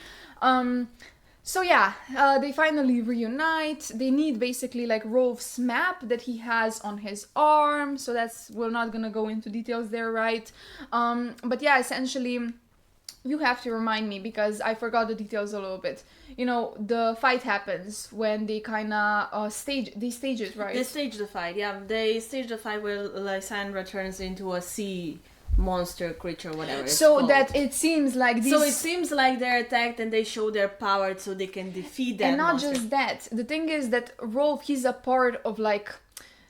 So yeah, they finally reunite. They need basically like Rolf's map that he has on his arm. So we're not gonna go into details there, right? But yeah, essentially, you have to remind me because I forgot the details a little bit. You know, the fight happens when they kind of stage it, right? They stage the fight, yeah. They stage the fight where Lysandra turns into a sea monster creature, whatever it's called. That it seems like these... So it seems like they're attacked and they show their power so they can defeat that And not monster. just that. The thing is that Rolf, he's a part of like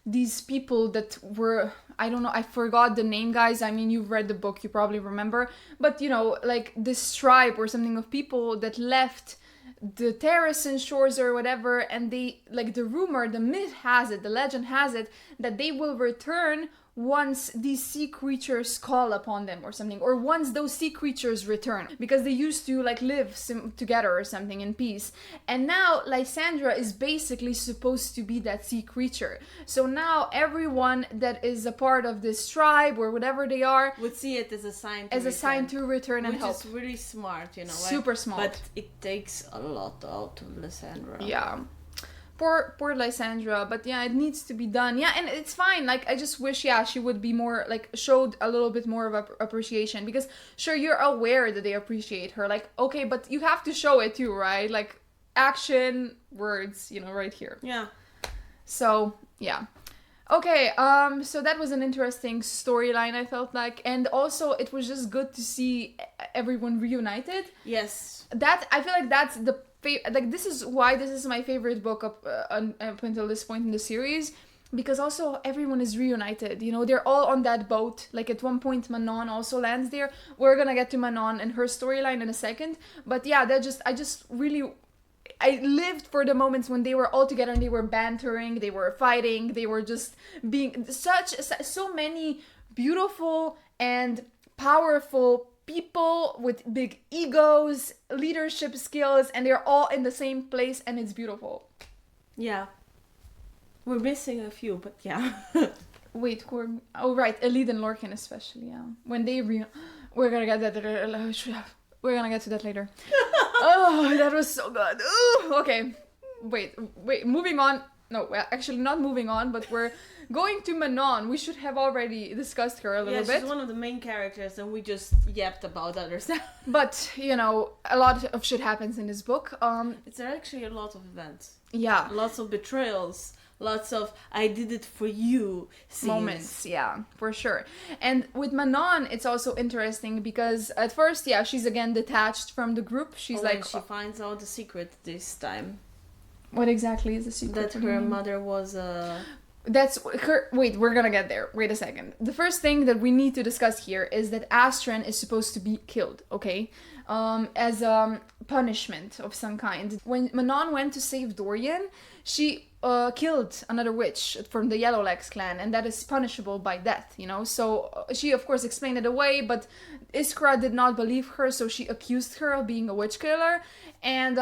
these people that were... I don't know, I forgot the name, guys. I mean, you've read the book, you probably remember. But, you know, like this tribe or something of people that left the Terracin shores or whatever, and they, like the rumor, the myth has it, the legend has it, that they will return once these sea creatures call upon them or something, or once those sea creatures return, because they used to like live together or something in peace. And now Lysandra is basically supposed to be that sea creature. So now everyone that is a part of this tribe or whatever they are would see it as a sign to return and help. Which is really smart, you know. Super smart. But it takes a lot out of Lysandra. Yeah. Poor Lysandra, but yeah, it needs to be done. Yeah, and it's fine. Like, I just wish, she would be more, like, showed a little bit more of appreciation. Because, sure, you're aware that they appreciate her. Like, okay, but you have to show it too, right? Like, action, words, you know, right here. Yeah. So, yeah. Okay, so that was an interesting storyline, I felt like. And also, it was just good to see everyone reunited. Yes. I feel like that's the... Like, this is why this is my favorite book up until this point in the series, because also everyone is reunited, you know, they're all on that boat. Like, at one point Manon also lands there. We're gonna get to Manon and her storyline in a second, but yeah, I lived for the moments when they were all together and they were bantering, they were fighting, they were just being so many beautiful and powerful people with big egos, leadership skills, and they're all in the same place, and it's beautiful. Yeah. We're missing a few, but yeah. Wait, right, Elide and Lorcan especially, yeah. When they we're gonna get that. We're gonna get to that later. Oh, that was so good. Ooh, okay. Wait, moving on. No, actually not moving on, but we're going to Manon. We should have already discussed her a little bit. She's one of the main characters, and we just yapped about other stuff. But, you know, a lot of shit happens in this book. It's actually a lot of events. Yeah. Lots of betrayals. Lots of I did it for you scenes. Moments, yeah, for sure. And with Manon, it's also interesting because at first, she's again detached from the group. She's like... she finds out the secret this time. What exactly is the secret? That her mother was That's her... Wait, we're gonna get there. Wait a second. The first thing that we need to discuss here is that Astrid is supposed to be killed, okay? As a punishment of some kind. When Manon went to save Dorian, she killed another witch from the Yellowlegs clan, and that is punishable by death, you know? So she, of course, explained it away, but Iskra did not believe her, so she accused her of being a witch killer, and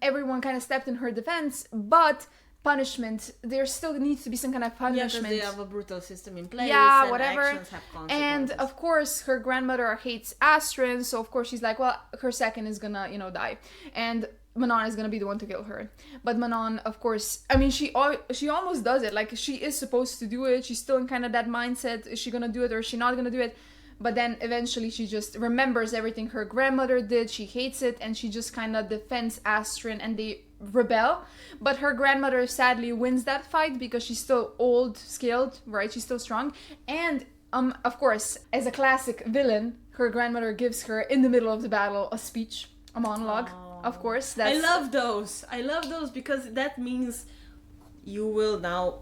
everyone kind of stepped in her defense, but punishment, there still needs to be some kind of punishment. Yeah, because they have a brutal system in place. Yeah, and whatever. Actions have consequences. And of course, her grandmother hates Astrid, so of course she's like, well, her second is gonna, you know, die, and Manon is gonna be the one to kill her. But Manon, of course, I mean, she almost does it. Like, she is supposed to do it. She's still in kind of that mindset. Is she gonna do it or is she not gonna do it? But then eventually she just remembers everything her grandmother did. She hates it, and she just kind of defends Astrid, and they rebel. But her grandmother sadly wins that fight because she's still old, skilled, right? She's still strong. And of course, as a classic villain, her grandmother gives her, in the middle of the battle, a speech, a monologue. Aww. Of course. I love those. I love those because that means you will now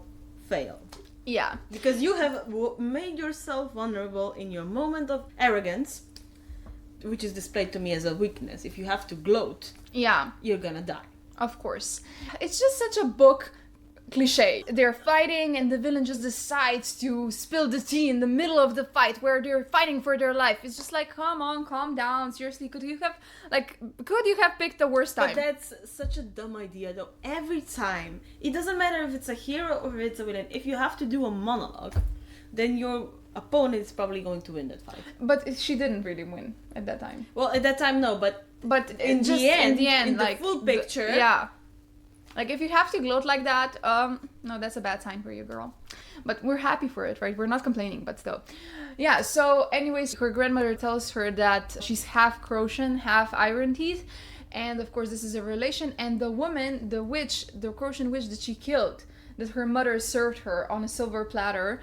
fail. Yeah. Because you have made yourself vulnerable in your moment of arrogance, which is displayed to me as a weakness. If you have to gloat, Yeah. you're gonna die. Of course. It's just such a book cliche. They're fighting and the villain just decides to spill the tea in the middle of the fight where they're fighting for their life. It's just like, come on, calm down. Seriously, could you have picked the worst time? But that's such a dumb idea though. Every time, it doesn't matter if it's a hero or if it's a villain, if you have to do a monologue, then your opponent is probably going to win that fight. But she didn't really win at that time. Well, at that time, no, but in the end, in like the full picture, yeah. Like, if you have to gloat like that, no, that's a bad sign for you, girl. But we're happy for it, right? We're not complaining, but still. Yeah, so anyways, her grandmother tells her that she's half Croatian, half Iron Teeth. And of course, this is a relation. And the woman, the witch, the Croatian witch that she killed, that her mother served her on a silver platter,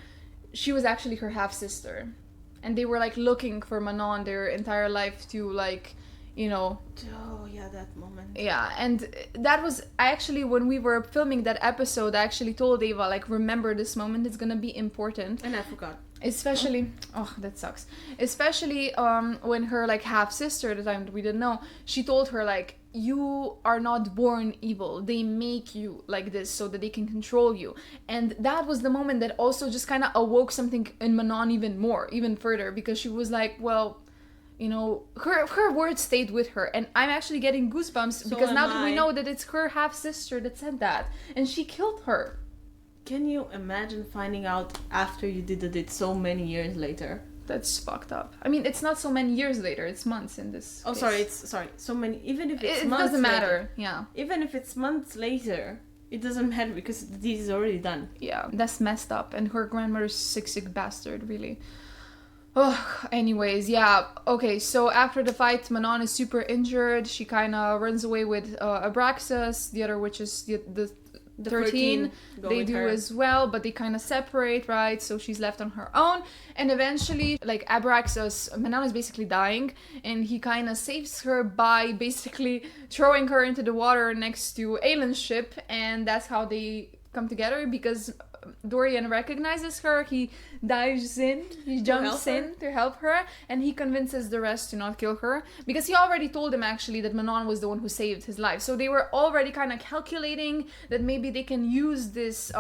she was actually her half-sister. And they were, like, looking for Manon their entire life to, like, you know... Oh, yeah, that moment. Yeah, and that was... I actually, when we were filming that episode, I actually told Eva, like, remember this moment, it's gonna be important. And I forgot. Especially... Oh, that sucks. Especially when her, like, half-sister, at the time that we didn't know, she told her, like, you are not born evil. They make you like this so that they can control you. And that was the moment that also just kind of awoke something in Manon even further, because she was like, well... You know, her words stayed with her, and I'm actually getting goosebumps because now that we know that it's her half-sister that said that, and she killed her. Can you imagine finding out after you did it so many years later? That's fucked up. I mean, it's not so many years later, it's months in this Oh, case. sorry, so many, even if it's it months doesn't matter, later, yeah. Even if it's months later, it doesn't matter because the deed is already done. Yeah, that's messed up, and her grandmother's sick bastard, really. Oh, anyways, yeah. Okay, so after the fight, Manon is super injured. She kind of runs away with Abraxas. The other witches, the 13, they do her as well, but they kind of separate, right? So she's left on her own. And eventually, like, Abraxas, Manon is basically dying, and he kind of saves her by basically throwing her into the water next to Aelin's ship, and that's how they come together, because Dorian recognizes her, he dives in, he jumps in to help her, and he convinces the rest to not kill her, because he already told them actually that Manon was the one who saved his life. So they were already kind of calculating that maybe they can use this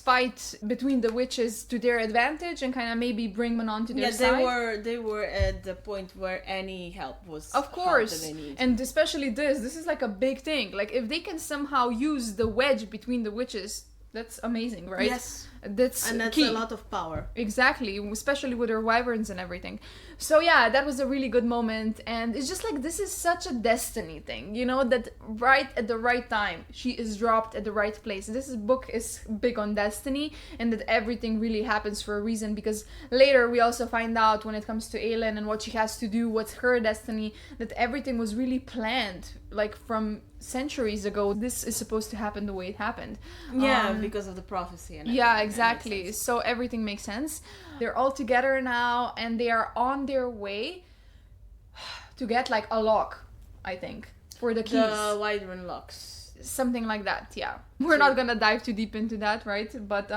fight between the witches to their advantage and kind of maybe bring Manon to their side. Yeah, they were at the point where any help was of course help that they need. And especially this is like a big thing. Like, if they can somehow use the wedge between the witches, that's amazing, right? Yes. That's key. A lot of power. Exactly, especially with her wyverns and everything. So yeah, that was a really good moment, and it's just like, this is such a destiny thing, you know, that right at the right time, she is dropped at the right place. This book is big on destiny, and that everything really happens for a reason, because later we also find out when it comes to Aelin and what she has to do, what's her destiny, that everything was really planned, like from centuries ago. This is supposed to happen the way it happened. Yeah, because of the prophecy. And yeah, exactly. So everything makes sense. They're all together now, and they are on their way to get like a lock, I think, for the keys. The Wyvern locks. Something like that, yeah. We're not gonna dive too deep into that, right? But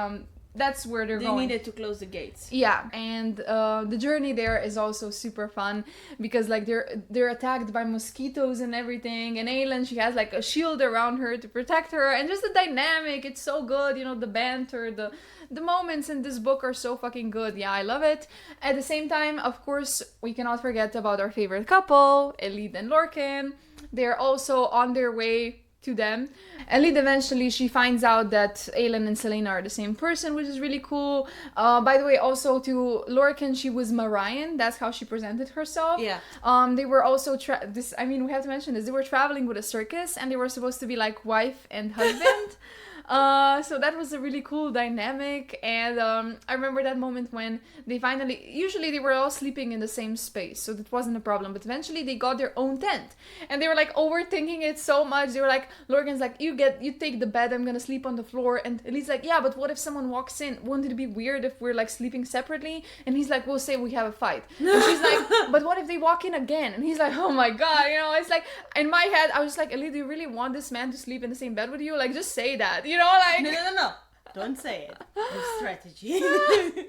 that's where they're going. They needed to close the gates. Yeah, and the journey there is also super fun, because like they're attacked by mosquitoes and everything, and Aelin, she has like a shield around her to protect her, and just the dynamic, it's so good, you know, the banter, the moments in this book are so fucking good. Yeah, I love it. At the same time, of course, we cannot forget about our favorite couple, Elide and Lorcan. They're also on their way to them. Elide eventually, she finds out that Aelin and Selena are the same person, which is really cool. By the way, also to Lorcan, she was Marian. That's how she presented herself. Yeah. They were also we have to mention this. They were traveling with a circus, and they were supposed to be like wife and husband. So that was a really cool dynamic, and I remember that moment when they finally, usually they were all sleeping in the same space, so that wasn't a problem, but eventually they got their own tent, and they were like overthinking it so much. They were like, Lorcan's like, you take the bed, I'm gonna sleep on the floor, and Elise's like, yeah, but what if someone walks in? Wouldn't it be weird if we're like sleeping separately? And he's like, we'll say we have a fight. And she's like, but what if they walk in again? And he's like, oh my god, it's like, in my head I was like, Elide, do you really want this man to sleep in the same bed with you? Like, just say that, like No. Don't say it. The strategy. Yeah.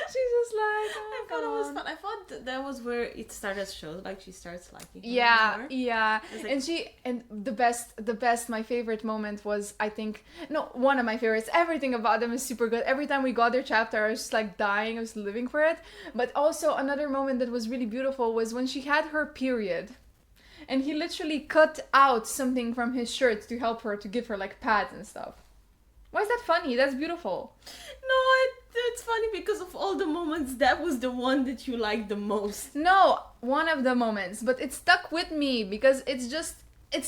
She's just like, I thought it was fun. I thought that was where it started to show, like she starts liking him more. Yeah. Like, and the best, my favorite moment was, I think, no, one of my favorites. Everything about them is super good. Every time we got their chapter, I was just like dying. I was living for it. But also another moment that was really beautiful was when she had her period. And he literally cut out something from his shirt to help her, to give her like pads and stuff. Why is that funny? That's beautiful. No, it's funny because of all the moments, that was the one that you liked the most. No, one of the moments, but it stuck with me because it's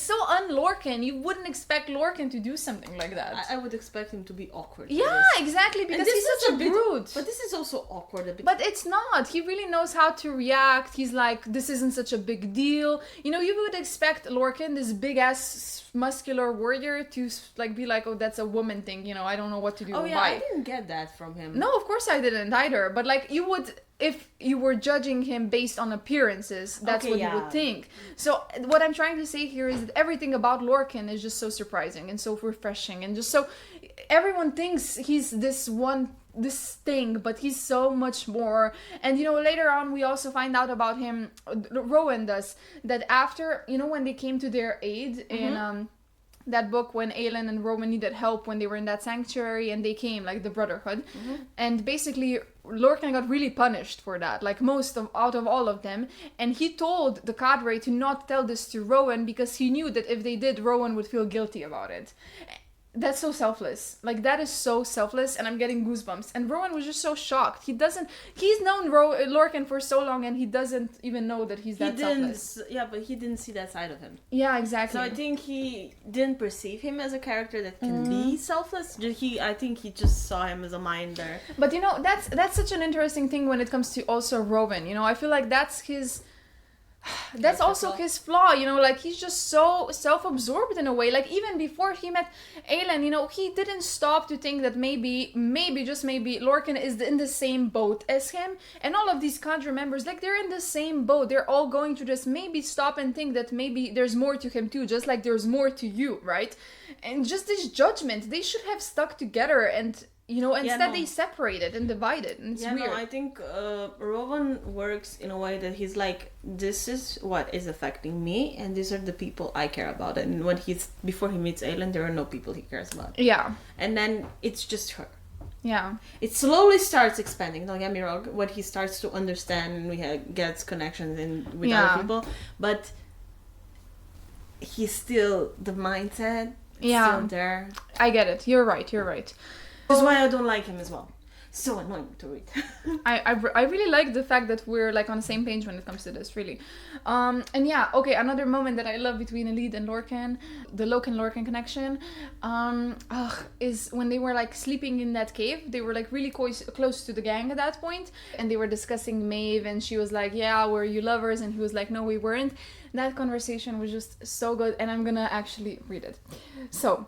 so un-Lorcan. You wouldn't expect Lorcan to do something like that. I would expect him to be awkward. Yeah, exactly, because he's such a brute. But this is also awkward a bit. But it's not. He really knows how to react. He's like, this isn't such a big deal. You would expect Lorcan, this big-ass muscular warrior, to like be like, oh, that's a woman thing. I don't know what to do. Oh yeah, why. I didn't get that from him. No, of course I didn't either. But like, you would... If you were judging him based on appearances, that's what you would think. So what I'm trying to say here is that everything about Lorcan is just so surprising and so refreshing, and just so everyone thinks he's this thing, but he's so much more. And later on we also find out about him, Rowan does, that after, when they came to their aid in that book, when Aelin and Rowan needed help when they were in that sanctuary, and they came, like the Brotherhood, and basically Lorcan got really punished for that, like out of all of them, and he told the cadre to not tell this to Rowan because he knew that if they did, Rowan would feel guilty about it. That's so selfless. Like, that is so selfless, and I'm getting goosebumps. And Rowan was just so shocked. He's known Lorcan for so long, and he doesn't even know that he's that selfless. Yeah, but he didn't see that side of him. Yeah, exactly. So I think he didn't perceive him as a character that can be selfless. I think he just saw him as a minder. But that's such an interesting thing when it comes to also Rowan. I feel like that's also his flaw, like he's just so self-absorbed in a way. Like, even before he met Aelin, he didn't stop to think that maybe just maybe Lorcan is in the same boat as him, and all of these cadre members, like, they're in the same boat. They're all going to just maybe stop and think that maybe there's more to him too, just like there's more to you, right? And just this judgment, they should have stuck together, and instead they separated and divided, and it's weird. I think Rowan works in a way that he's like, this is what is affecting me, and these are the people I care about. And before he meets Aelin, there are no people he cares about. Yeah. And then it's just her. Yeah. It slowly starts expanding, don't get me wrong, when he starts to understand and gets connections with other people. But he's still, the mindset still there. I get it. You're right. That's why I don't like him as well. So annoying to read. I really like the fact that we're like on the same page when it comes to this, really. And yeah, okay, another moment that I love between Elide and Lorcan, the Lorcan connection, is when they were like sleeping in that cave. They were like really close to the gang at that point, and they were discussing Maeve, and she was like, yeah, were you lovers? And he was like, no, we weren't. That conversation was just so good, and I'm gonna actually read it. So,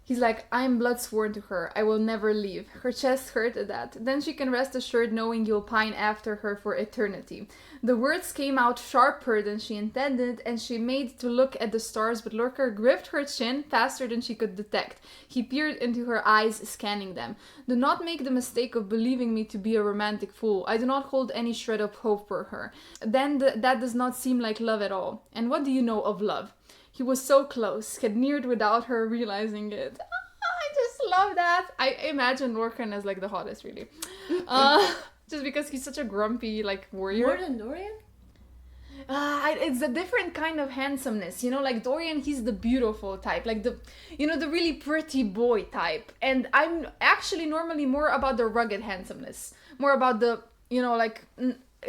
he's like, I'm blood sworn to her. I will never leave. Her chest hurt at that. Then she can rest assured knowing you'll pine after her for eternity. The words came out sharper than she intended, and she made to look at the stars, but Lorcan gripped her chin faster than she could detect. He peered into her eyes, scanning them. Do not make the mistake of believing me to be a romantic fool. I do not hold any shred of hope for her. Then that does not seem like love at all. And what do you know of love? He was so close, had neared without her realizing it. I just love that. I imagine Lorcan as like the hottest, really. Just because he's such a grumpy like warrior. More than Dorian? It's a different kind of handsomeness. Like Dorian, he's the beautiful type. Like the really pretty boy type. And I'm actually normally more about the rugged handsomeness. More about the,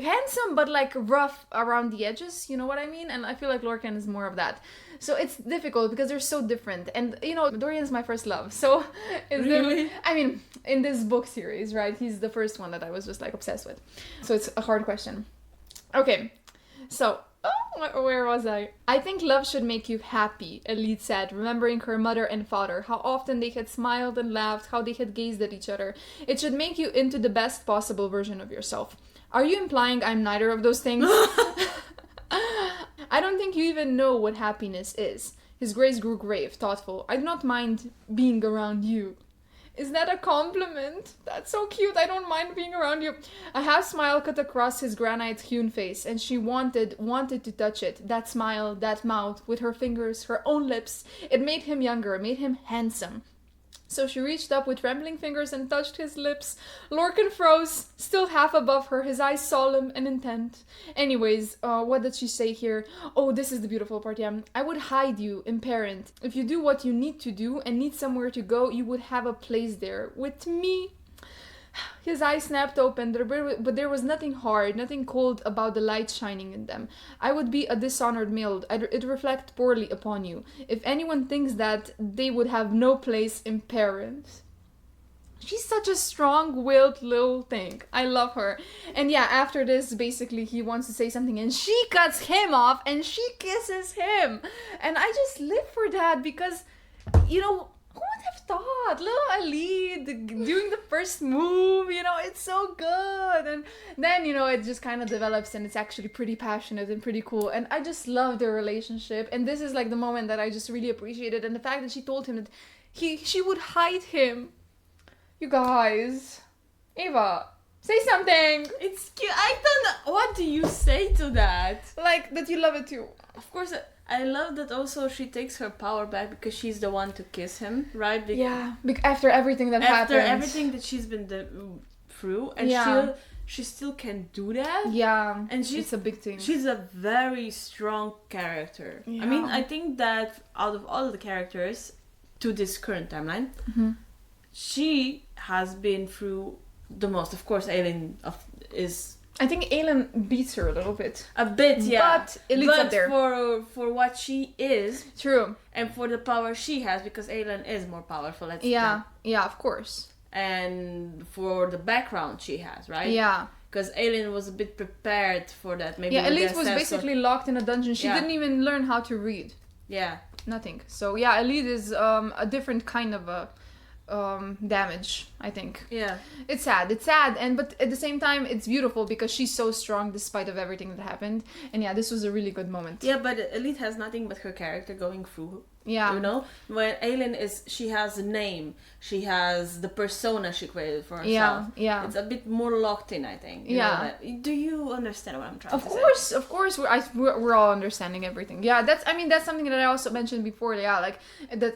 handsome, but like rough around the edges, you know what I mean? And I feel like Lorcan is more of that. So it's difficult because they're so different. And you know, Dorian's my first love. So Really? I mean, in this book series, right? He's the first one that I was just like obsessed with. So it's a hard question. Okay. So, where was I? I think love should make you happy, Elide said, remembering her mother and father, how often they had smiled and laughed, how they had gazed at each other. It should make you into the best possible version of yourself. Are you implying I'm neither of those things? I don't think you even know what happiness is. His grace grew grave, thoughtful. I do not mind being around you. Is that a compliment? That's so cute. I don't mind being around you. A half smile cut across his granite-hewn face, and she wanted to touch it. That smile, that mouth, with her fingers, her own lips. It made him younger, made him handsome. So she reached up with trembling fingers and touched his lips. Lorcan froze, still half above her, his eyes solemn and intent. Anyways, what did she say here? Oh, this is the beautiful part, yeah. I would hide you, imparent. If you do what you need to do and need somewhere to go, you would have a place there. With me. His eyes snapped open, but there was nothing hard, nothing cold about the light shining in them. I would be a dishonored male. It reflects poorly upon you. If anyone thinks that, they would have no place in parents. She's such a strong-willed little thing. I love her. And yeah, after this, basically, he wants to say something, and she cuts him off, and she kisses him. And I just live for that, because, you know, who would have thought? Little Elide doing the first move, you know, it's so good. And then, you know, it just kind of develops and it's actually pretty passionate and pretty cool. And I just love their relationship. And this is like the moment that I just really appreciated. And the fact that she told him that she would hide him. You guys. Eva, say something. It's cute. I don't know. What do you say to that? Like, that you love it too. Of course, I love that also she takes her power back because she's the one to kiss him, right? Yeah, after everything that happened. After everything that she's been through, and she still can do that. Yeah, and it's a big thing. She's a very strong character. Yeah. I mean, I think that out of all the characters to this current timeline, she has been through the most. Of course, Aelin is... I think Aelin beats her a little bit. A bit, yeah. But Elide's up there. For what she is. True. And for the power she has, because Aelin is more powerful. Yeah, of course. And for the background she has, right? Yeah. Because Aelin was a bit prepared for that. Maybe yeah, Elide was basically locked in a dungeon. She didn't even learn how to read. Yeah. Nothing. So yeah, Elide is a different kind of a... damage, I think. Yeah. It's sad, but at the same time it's beautiful because she's so strong despite of everything that happened. And yeah, this was a really good moment. Yeah, but Elide has nothing but her character going through. Yeah. You know? When Aelin she has a name, she has the persona she created for herself. Yeah. It's a bit more locked in, I think. You know that? Do you understand what I'm trying to say? Of course, we're all understanding everything. Yeah, that's something that I also mentioned before. Yeah, like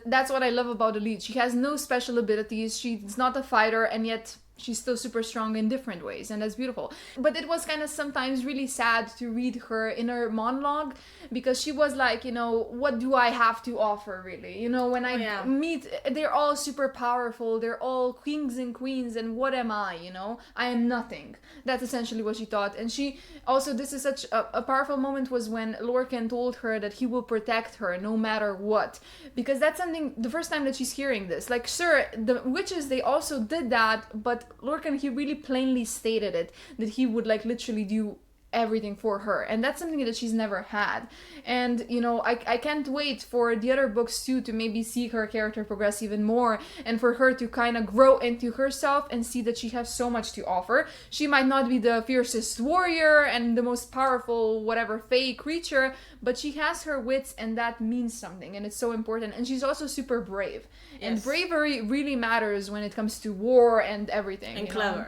that's what I love about Elide. She has no special abilities. She's not a fighter, and yet she's still super strong in different ways, and that's beautiful. But it was kind of sometimes really sad to read her inner monologue, because she was like, you know, what do I have to offer, really? You know, when I meet, they're all super powerful, they're all kings and queens, and what am I, you know? I am nothing. That's essentially what she thought. And she also, this is such a powerful moment, was when Lorcan told her that he will protect her no matter what. Because that's something, the first time that she's hearing this, like, sure, the witches, they also did that, but Lorcan, he really plainly stated it, that he would like literally do everything for her, and that's something that she's never had. And you know, I can't wait for the other books too, to maybe see her character progress even more, and for her to kind of grow into herself and see that she has so much to offer. She might not be the fiercest warrior and the most powerful whatever fey creature, but she has her wits, and that means something, and it's so important. And she's also super brave. Yes. And bravery really matters when it comes to war and everything. And clever. Know?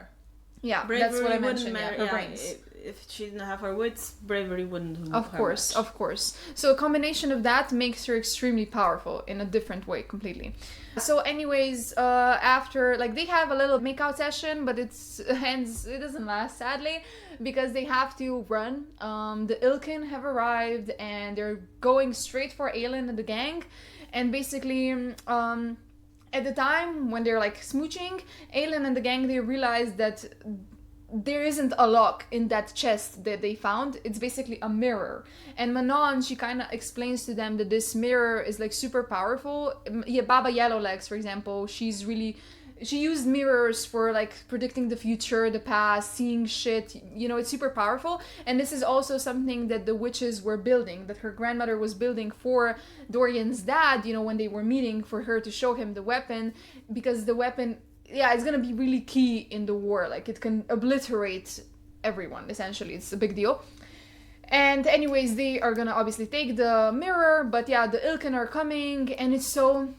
Yeah, bravery that's what I mentioned. Matter, her brains. If she didn't have her wits, bravery wouldn't move Of course. So a combination of that makes her extremely powerful in a different way, completely. So anyways, after, like, they have a little makeout session, but it doesn't last, sadly, because they have to run. The Ilkin have arrived, and they're going straight for Aelin and the gang. And basically, at the time when they're like smooching, Aelin and the gang, they realize that there isn't a lock in that chest that they found. It's basically a mirror. And Manon, she kind of explains to them that this mirror is like super powerful. Yeah, Baba Yellowlegs, for example, she used mirrors for like predicting the future, the past, seeing shit. You know, it's super powerful. And this is also something that the witches were building, that her grandmother was building for Dorian's dad, you know, when they were meeting, for her to show him the weapon, because the weapon, yeah, it's gonna be really key in the war. Like, it can obliterate everyone, essentially. It's a big deal. And anyways, they are gonna obviously take the mirror, but yeah, the Ilken are coming, and it's so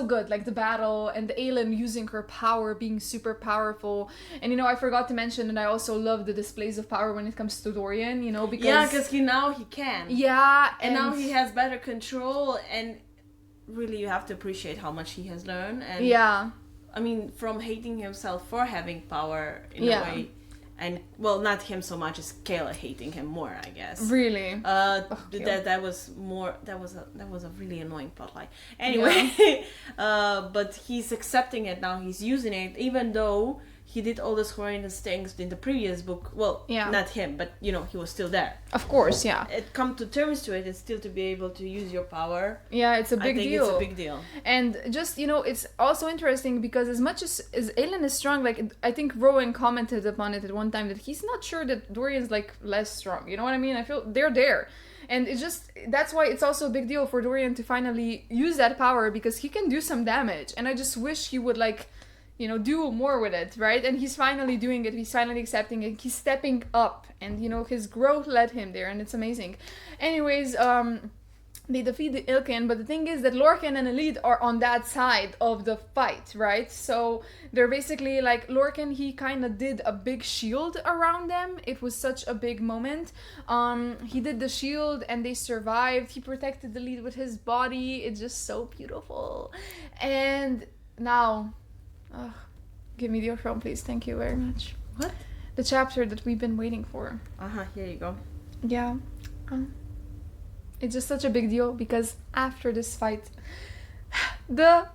good, like the battle and the Aelin using her power, being super powerful. And you know, I forgot to mention that I also love the displays of power when it comes to Dorian, you know, because now he can. Yeah, and now he has better control, and really you have to appreciate how much he has learned. And yeah, I mean, from hating himself for having power in a way, and well, not him so much as Kayla hating him more, I guess. Really? That was a really annoying plotline. Anyway, but he's accepting it now. He's using it, even though he did all those horrendous things in the previous book. Well, not him, but you know, he was still there. Of course, yeah. It come to terms to it, and still to be able to use your power. Yeah, it's a big deal. It's a big deal. And just, you know, it's also interesting because as much as Aelin is strong, like, I think Rowan commented upon it at one time that he's not sure that Dorian's like less strong. You know what I mean? I feel they're there. And it's just, that's why it's also a big deal for Dorian to finally use that power, because he can do some damage. And I just wish he would, like, you know, do more with it, right? And he's finally doing it. He's finally accepting it. He's stepping up, and you know, his growth led him there, and it's amazing. Anyways, they defeat the Ilken, but the thing is that Lorcan and Elide are on that side of the fight, right? So they're basically like, Lorcan, he kind of did a big shield around them. It was such a big moment. He did the shield and they survived. He protected Elide with his body. It's just so beautiful. And now, give me your phone, please. Thank you very much. What? The chapter that we've been waiting for. Here you go. Yeah. It's just such a big deal because after this fight, the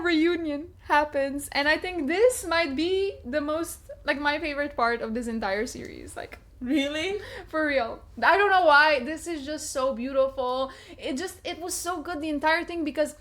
reunion happens, and I think this might be the most, like, my favorite part of this entire series. Like, really? For real. I don't know why. This is just so beautiful. It was so good, the entire thing, because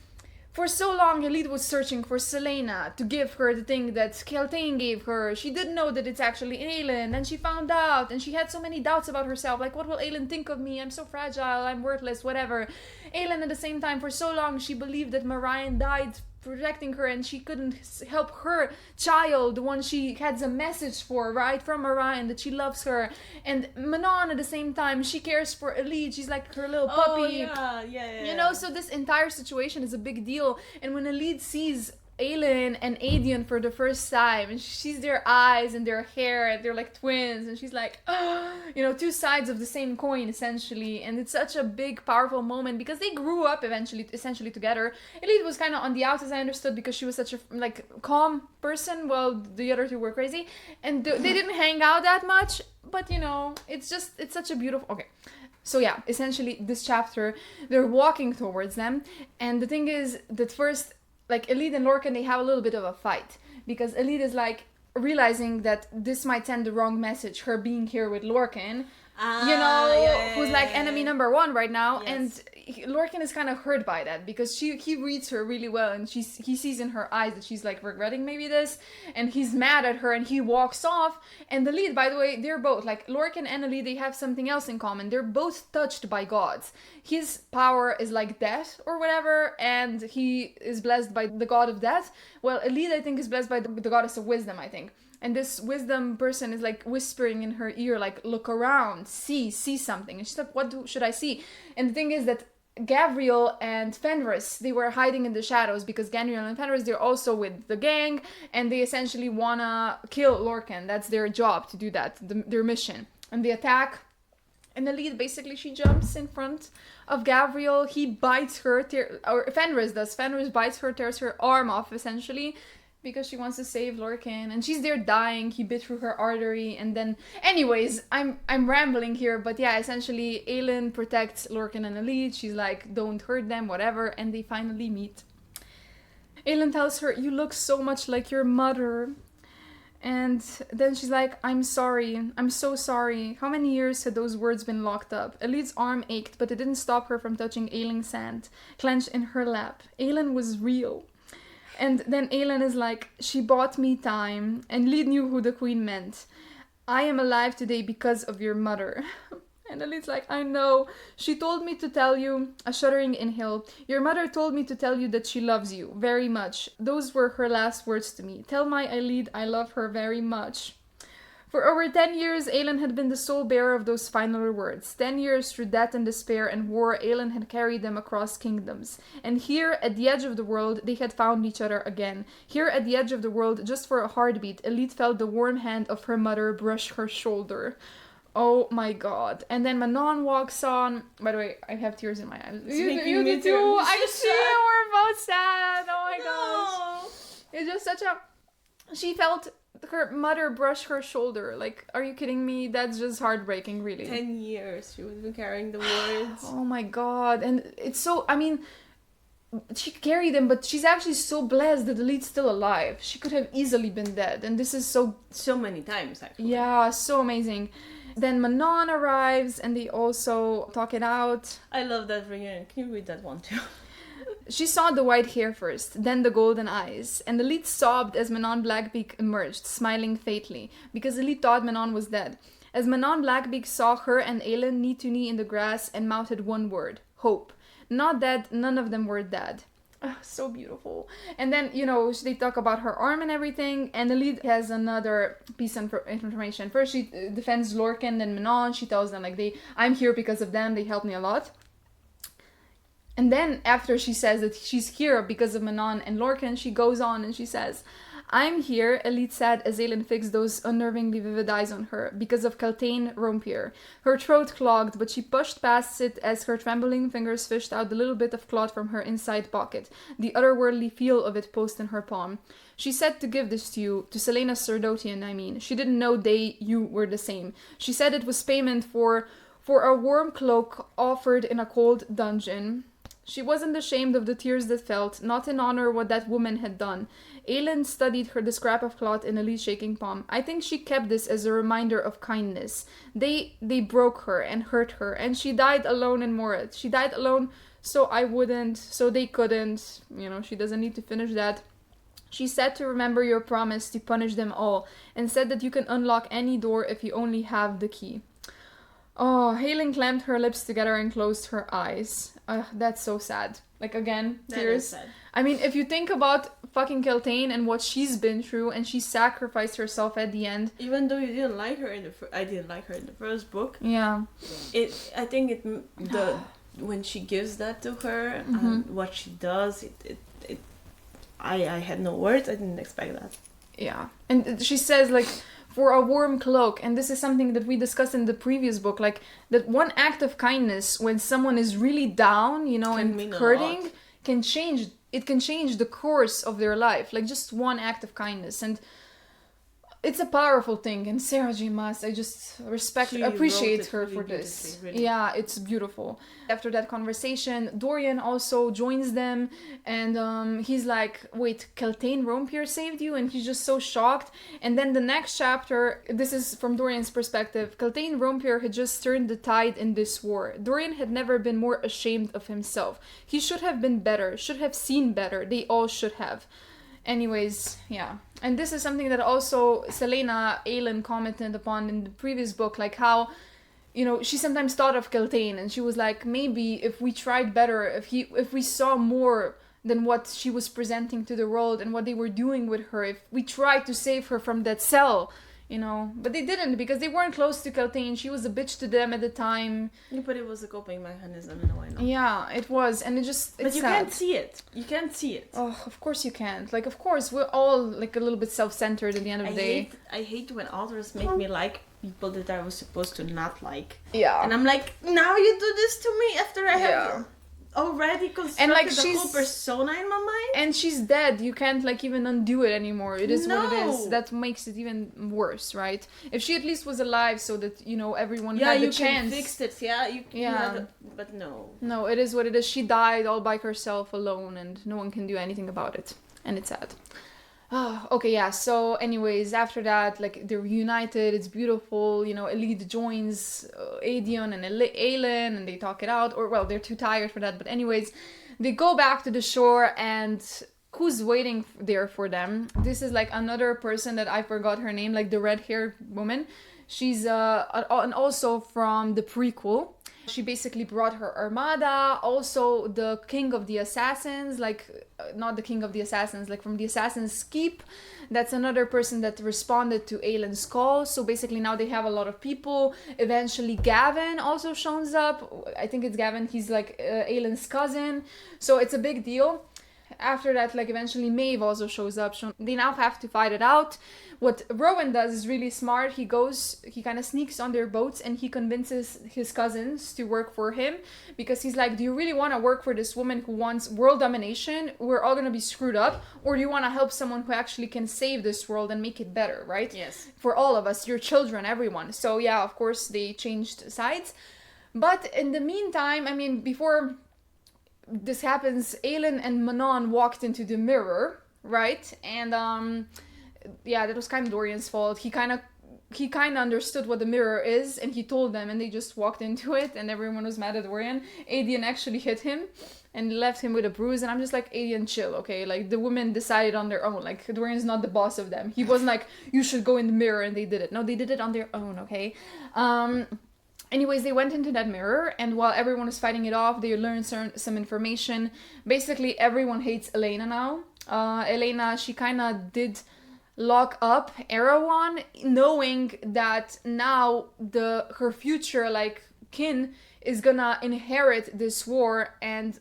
for so long, Elide was searching for Selena to give her the thing that Keltain gave her. She didn't know that it's actually Aelin, and she found out, and she had so many doubts about herself, like, what will Aelin think of me? I'm so fragile, I'm worthless, whatever. Aelin, at the same time, for so long, she believed that Marion died protecting her, and she couldn't help her child, the one she had a message for, right, from Marion, that she loves her. And Manon, at the same time, she cares for Elide. She's like her little puppy. Yeah. You know, so this entire situation is a big deal. And when Elide sees Aelin and Aedion for the first time, and she sees their eyes and their hair, and they're like twins, and she's like, oh, you know, two sides of the same coin, essentially. And it's such a big, powerful moment because they grew up essentially together. Elide was kind of on the outs, as I understood, because she was such a like calm person, while the other two were crazy, and they didn't hang out that much. But you know, it's such a beautiful. Okay. So yeah, essentially this chapter, they're walking towards them, and the thing is that first, like, Elide and Lorcan, they have a little bit of a fight, because Elide is like realizing that this might send the wrong message, her being here with Lorcan, who's like enemy number one right now. Yes. And Lorcan is kind of hurt by that, because he reads her really well, and he sees in her eyes that she's like regretting maybe this, and he's mad at her, and he walks off. And the lead, by the way, they're both like Lorcan and Elide, they have something else in common. They're both touched by gods. His power is like death or whatever, and he is blessed by the god of death. Well, Elide, I think, is blessed by the goddess of wisdom, I think. And this wisdom person is like whispering in her ear, like, look around, see something. And she's like, what should I see? And the thing is that Gavriel and Fenris, they were hiding in the shadows, because Gavriel and Fenris, they're also with the gang, and they essentially wanna kill Lorcan. That's their job, to do that, their mission. And they attack, and Elide, basically, she jumps in front of Gavriel. He bites her, or Fenris does. Fenris bites her, tears her arm off, essentially, because she wants to save Lorcan, and she's there dying. He bit through her artery, and then, anyways, I'm rambling here, but yeah, essentially, Aelin protects Lorcan and Elide. She's like, don't hurt them, whatever, and they finally meet. Aelin tells her, you look so much like your mother. And then she's like, I'm sorry. I'm so sorry. How many years had those words been locked up? Elide's arm ached, but it didn't stop her from touching Aelin's hand, clenched in her lap. Aelin was real. And then Aelin is like, she bought me time. And Elide knew who the queen meant. I am alive today because of your mother. And Elide's like, I know. She told me to tell you, a shuddering inhale, your mother told me to tell you that she loves you very much. Those were her last words to me. Tell my Elide I love her very much. For over 10 years, Aelin had been the sole bearer of those final words. 10 years through death and despair and war, Aelin had carried them across kingdoms. And here, at the edge of the world, they had found each other again. Here, at the edge of the world, just for a heartbeat, Elide felt the warm hand of her mother brush her shoulder. Oh my god. And then Manon walks on. By the way, I have tears in my eyes. You do too. I see we're both sad. Oh my gosh. It's just such a... She felt her mother brush her shoulder. Like, are you kidding me? That's just heartbreaking, really. 10 years she was carrying the words. Oh my god. And it's so... I mean... She carried them, but she's actually so blessed that Elide's still alive. She could have easily been dead. And this is so... So many times, actually. Yeah, so amazing. Then Manon arrives and they also talk it out. I love that reunion. Can you read that one too? She saw the white hair first, then the golden eyes, and Elide sobbed as Manon Blackbeak emerged, smiling faintly, because Elide thought Manon was dead. As Manon Blackbeak saw her and Aelin knee to knee in the grass and mouthed one word, hope. Not that none of them were dead. Oh, so beautiful. And then, you know, they talk about her arm and everything, and Elide has another piece of information. First, she defends Lorcan and Manon. She tells them, like, I'm here because of them. They helped me a lot. And then, after she says that she's here because of Manon and Lorcan, she goes on and she says, I'm here, Elide said as Aelin fixed those unnervingly vivid eyes on her, because of Caltaine Rompier. Her throat clogged, but she pushed past it as her trembling fingers fished out the little bit of cloth from her inside pocket, the otherworldly feel of it posed in her palm. She said to give this to you, to Selena Sardotian, I mean. She didn't know you were the same. She said it was payment for a warm cloak offered in a cold dungeon. She wasn't ashamed of the tears that felt, not in honor what that woman had done. Aelin studied the scrap of cloth in Elide's shaking palm. I think she kept this as a reminder of kindness. They broke her and hurt her, and she died alone in Morat. She died alone so they couldn't. You know, she doesn't need to finish that. She said to remember your promise to punish them all, and said that you can unlock any door if you only have the key. Oh, Aelin clamped her lips together and closed her eyes. That's so sad. Like, again, tears. That is sad. I mean, if you think about fucking Caltaine and what she's been through, and she sacrificed herself at the end. Even though you didn't like her I didn't like her in the first book. Yeah. When she gives that to her and what she does, I had no words. I didn't expect that. Yeah. And she says, like, for a warm cloak, and this is something that we discussed in the previous book, like, that one act of kindness when someone is really down, you know, and hurting, can change the course of their life. Like, just one act of kindness. And it's a powerful thing, and Sarah J. Maas, I just appreciate her for this. Really. Yeah, it's beautiful. After that conversation, Dorian also joins them, and he's like, wait, Caltaine Rompier saved you? And he's just so shocked. And then the next chapter, this is from Dorian's perspective, Caltaine Rompier had just turned the tide in this war. Dorian had never been more ashamed of himself. He should have been better, should have seen better. They all should have. Anyways, yeah. And this is something that also Selena Aelin commented upon in the previous book, like how, you know, she sometimes thought of Caltaine, and she was like, maybe if we tried better, if we saw more than what she was presenting to the world and what they were doing with her, if we tried to save her from that cell, you know, but they didn't, because they weren't close to Caltaine. She was a bitch to them at the time. Yeah, but it was a coping mechanism in a way. Yeah, it was, and it's but you sad. can't see it. You can't see it. Oh, of course you can't. Like, of course, we're all, like, a little bit self-centered at the end of the day. I hate when authors make me like people that I was supposed to not like. Yeah. And I'm like, now you do this to me after I have already constructed the whole persona in my mind? And she's dead. You can't, like, even undo it anymore. It is what it is. That makes it even worse, right? If she at least was alive so that, you know, everyone had the chance. Yeah, you can fix it. Yeah, but no. No, it is what it is. She died all by herself alone, and no one can do anything about it. And it's sad. Oh, okay, yeah. So, anyways, after that, like they're reunited. It's beautiful. You know, Elide joins Aedion and Aelin, and they talk it out. Or well, they're too tired for that. But anyways, they go back to the shore, and who's waiting there for them? This is like another person that I forgot her name, like the red-haired woman. She's and also from the prequel. She basically brought her armada, also the king of the assassins, like not the king of the assassins, like from the assassin's keep. That's another person that responded to Aelin's call. So basically now they have a lot of people. Eventually Gavin also shows up. I think it's Gavin. He's like Aelin's cousin. So it's a big deal. After that, like eventually Maeve also shows up. They now have to fight it out. What Rowan does is really smart. He kind of sneaks on their boats and he convinces his cousins to work for him because he's like, do you really want to work for this woman who wants world domination? We're all going to be screwed up. Or do you want to help someone who actually can save this world and make it better, right? Yes. For all of us, your children, everyone. So yeah, of course, they changed sides. But in the meantime, I mean, before this happens, Aelin and Manon walked into the mirror, right? And yeah, that was kind of Dorian's fault. He kind of understood what the mirror is, and he told them, and they just walked into it, and everyone was mad at Dorian. Aedion actually hit him and left him with a bruise, and I'm just like, Aedion, chill, okay? Like, the women decided on their own. Like, Dorian's not the boss of them. He wasn't like, you should go in the mirror, and they did it. No, they did it on their own, okay? Anyways, they went into that mirror, and while everyone was fighting it off, they learned some information. Basically, everyone hates Elena now. Elena, she kind of did lock up Erewhon, knowing that now her future, like, kin is gonna inherit this war and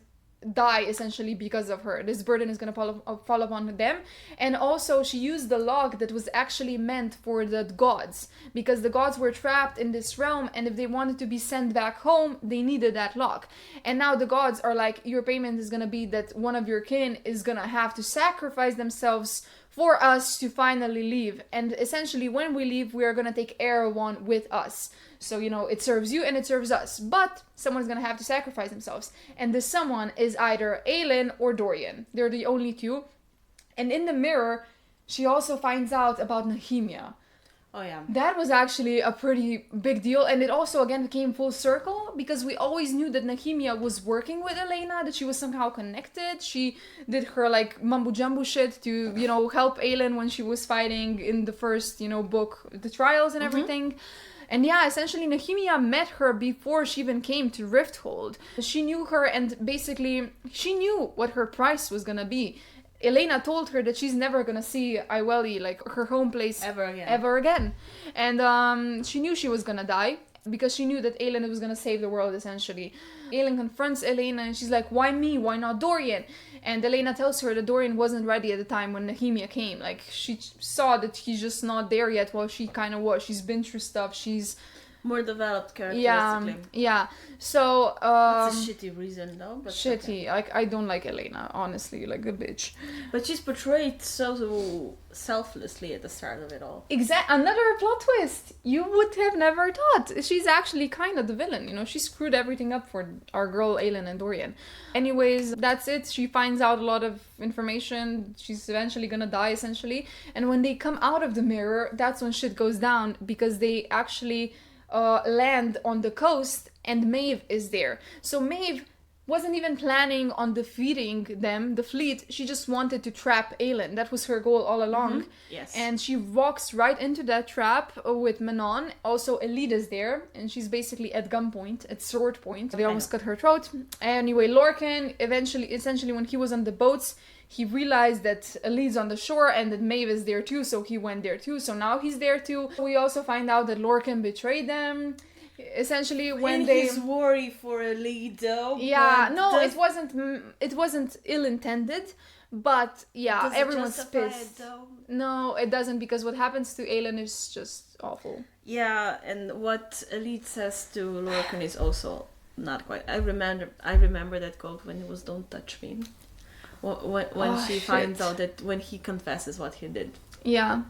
die essentially because of her. This burden is gonna fall upon them. And also she used the lock that was actually meant for the gods, because the gods were trapped in this realm, and if they wanted to be sent back home, they needed that lock. And now the gods are like, your payment is gonna be that one of your kin is gonna have to sacrifice themselves for us to finally leave. And essentially when we leave, we are gonna take Erewhon with us. So, you know, it serves you and it serves us. But someone's gonna have to sacrifice themselves. And this someone is either Aelin or Dorian. They're the only two. And in the mirror, she also finds out about Nehemia. Oh, yeah. That was actually a pretty big deal. And it also, again, came full circle, because we always knew that Nehemia was working with Elena, that she was somehow connected. She did her, like, mumbo-jumbo shit to, you know, help Aelin when she was fighting in the first, you know, book, the trials and everything. And yeah, essentially Nehemia met her before she even came to Rifthold. She knew her, and basically she knew what her price was gonna be. Elena told her that she's never gonna see Iweli, like her home place, ever again. And she knew she was gonna die, because she knew that Aelin was gonna save the world, essentially. Aelin confronts Elena, and she's like, why me? Why not Dorian? And Elena tells her that Dorian wasn't ready at the time when Nehemia came. Like, she saw that he's just not there yet. Well, she kind of was. She's been through stuff. She's more developed characteristically. Yeah. So that's a shitty reason, though. But shitty. Okay. Like, I don't like Elena, honestly, like a bitch. But she's portrayed so selflessly at the start of it all. Another plot twist. You would have never thought. She's actually kind of the villain, you know. She screwed everything up for our girl Aelin and Dorian. Anyways, that's it. She finds out a lot of information. She's eventually gonna die, essentially. And when they come out of the mirror, that's when shit goes down, because they actually land on the coast, and Maeve is there. So Maeve wasn't even planning on defeating them, the fleet. She just wanted to trap Aelin. That was her goal all along. Yes. And she walks right into that trap with Manon. Also, Elide is there, and she's basically at gunpoint, at sword point. They almost cut her throat. Anyway, Lorcan, essentially, when he was on the boats, he realized that Elide's on the shore and that Maeve is there too, so he went there too. So now he's there too. We also find out that Lorcan betrayed them. Essentially, when his worry for Elide, though. Yeah, no, it wasn't ill-intended, but yeah, everyone's pissed. No, it doesn't, because what happens to Aelin is just awful. Yeah, and what Elide says to Lorcan is also not quite. I remember that quote when it was "Don't touch me." When she finds out that, when he confesses what he did. Yeah.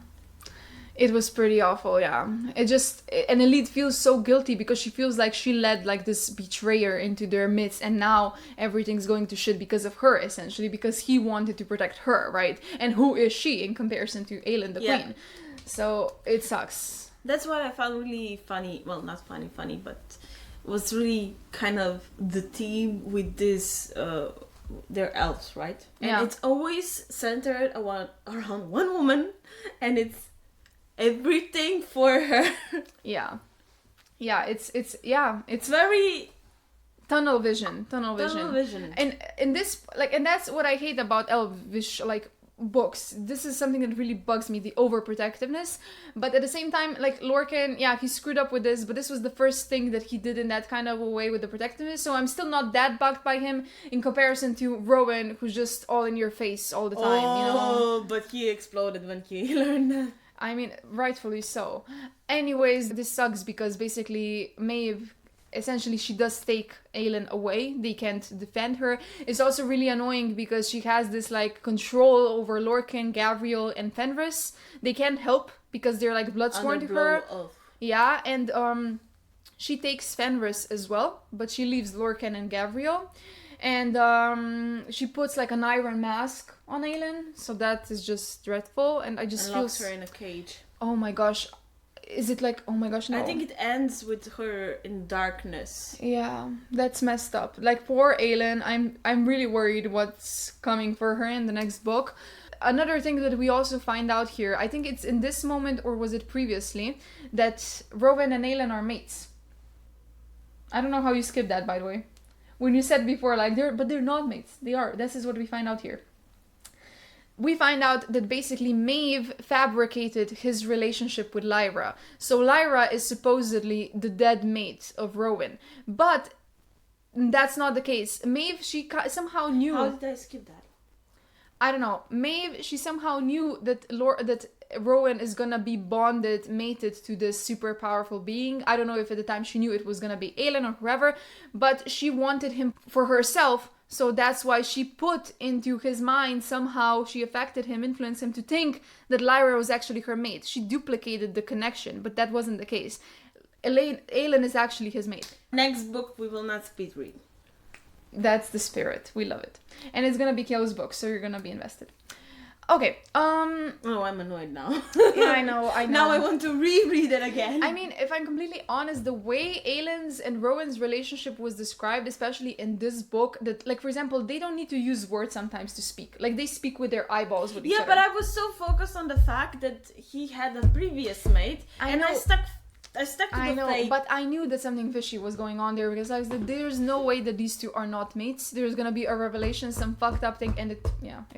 It was pretty awful, yeah. And Elite feels so guilty because she feels like she led like this betrayer into their midst, and now everything's going to shit because of her, essentially, because he wanted to protect her, right? And who is she in comparison to Aelin, the queen? So it sucks. That's what I found really funny. Well, not funny, but was really kind of the theme with this. They're elves, right? And it's always centered around one woman, and it's everything for her. Yeah, it's very tunnel vision. And in this, like, and that's what I hate about elvish like books. This is something that really bugs me, the overprotectiveness. But at the same time, like, Lorcan, he screwed up with this, but this was the first thing that he did in that kind of a way with the protectiveness, so I'm still not that bugged by him in comparison to Rowan, who's just all in your face all the time, you know? Oh, but he exploded when he learned that. I mean, rightfully so. Anyways, this sucks because basically Maeve, essentially, she does take Aelin away. They can't defend her. It's also really annoying because she has this like control over Lorcan, Gavriel, and Fenris. They can't help because they're like bloodsworn to her. Yeah, and she takes Fenris as well, but she leaves Lorcan and Gavriel. And she puts like an iron mask on Aelin, so that is just dreadful. And I just feel locks her in a cage. Oh my gosh. Is it like, oh my gosh, no. I think it ends with her in darkness. Yeah, that's messed up. Like, poor Aelin, I'm really worried what's coming for her in the next book. Another thing that we also find out here, I think it's in this moment, or was it previously, that Rowan and Aelin are mates. I don't know how you skipped that, by the way. When you said before, like, they're not mates. They are. This is what we find out here. We find out that basically Maeve fabricated his relationship with Lyra. So Lyra is supposedly the dead mate of Rowan. But that's not the case. Maeve, she somehow knew... How did I skip that? I don't know. Maeve, she somehow knew that Rowan is gonna be bonded, mated to this super powerful being. I don't know if at the time she knew it was gonna be Aelin or whoever, but she wanted him for herself. So that's why she put into his mind, somehow she affected him, influenced him to think that Lyra was actually her mate. She duplicated the connection, but that wasn't the case. Aelin is actually his mate. Next book we will not speed read. That's the spirit. We love it. And it's gonna be Chaol's book, so you're gonna be invested. Okay, Oh, I'm annoyed now. Yeah, I know. Now I want to reread it again. I mean, if I'm completely honest, the way Aelin's and Rowan's relationship was described, especially in this book, that, like, for example, they don't need to use words sometimes to speak. Like, they speak with their eyeballs with each other. Yeah, but I was so focused on the fact that he had a previous mate, I stuck to the fake. But I knew that something fishy was going on there because I was like, there's no way that these two are not mates. There's gonna be a revelation, some fucked up thing, and it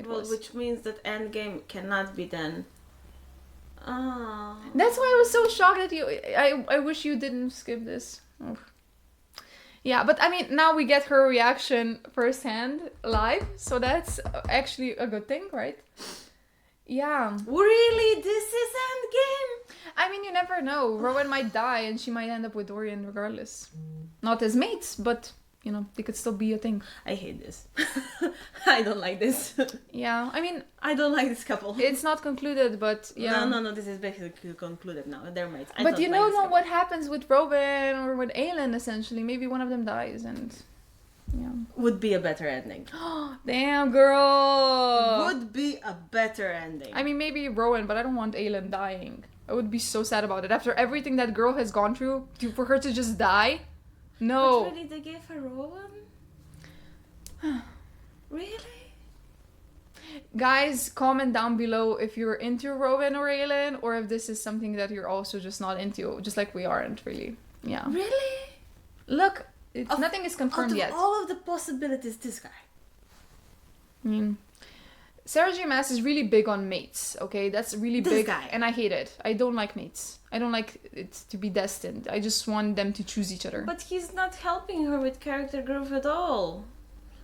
was. Which means that endgame cannot be done. Oh. That's why I was so shocked that you... I wish you didn't skip this. Oh. Yeah, but I mean, now we get her reaction firsthand, live, so that's actually a good thing, right? Yeah. Really? This is endgame? I mean, you never know. Rowan might die and she might end up with Dorian regardless. Not as mates, but, you know, they could still be a thing. I hate this. I don't like this. Yeah, I mean... I don't like this couple. It's not concluded, but yeah. No, this is basically concluded now. They're mates. But you don't know what happens with Rowan or with Aelin, essentially. Maybe one of them dies and... Yeah. Would be a better ending. Damn, girl! Would be a better ending. I mean, maybe Rowan, but I don't want Aelin dying. I would be so sad about it. After everything that girl has gone through, for her to just die? No. But really, they gave her Rowan? Really? Guys, comment down below if you're into Rowan or Aelin, or if this is something that you're also just not into, just like we aren't, really. Yeah. Really? Look, nothing is confirmed yet. All of the possibilities, this guy. I mean, Sarah J. Maas is really big on mates, okay? That's really this big, guy. And I hate it. I don't like mates. I don't like it to be destined. I just want them to choose each other. But he's not helping her with character growth at all.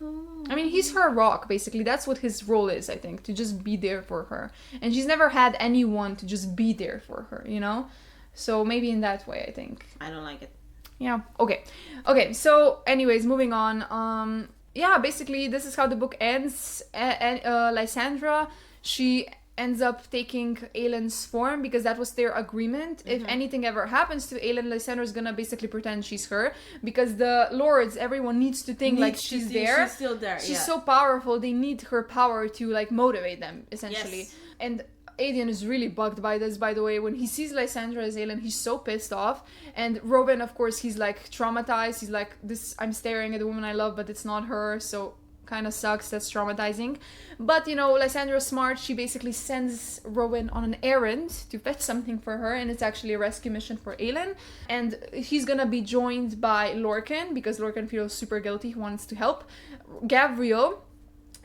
I mean, he's her rock, basically. That's what his role is, I think, to just be there for her. And she's never had anyone to just be there for her, you know? So maybe in that way, I think. I don't like it. Yeah, okay, so anyways, moving on. Yeah, basically this is how the book ends. Lysandra, she ends up taking Aelin's form because that was their agreement. If anything ever happens to Aelin, Lysandra is gonna basically pretend she's her, because the lords, everyone needs to think like she's there. She's still there. She's so powerful. They need her power to like motivate them essentially. Yes. And Aedion is really bugged by this, by the way. When he sees Lysandra as Aelin, he's so pissed off. And Rowan, of course, he's like traumatized. He's like, I'm staring at the woman I love, but it's not her. So kind of sucks. That's traumatizing. But, you know, Lysandra's smart. She basically sends Rowan on an errand to fetch something for her. And it's actually a rescue mission for Aelin. And he's going to be joined by Lorcan, because Lorcan feels super guilty. He wants to help. Gabriel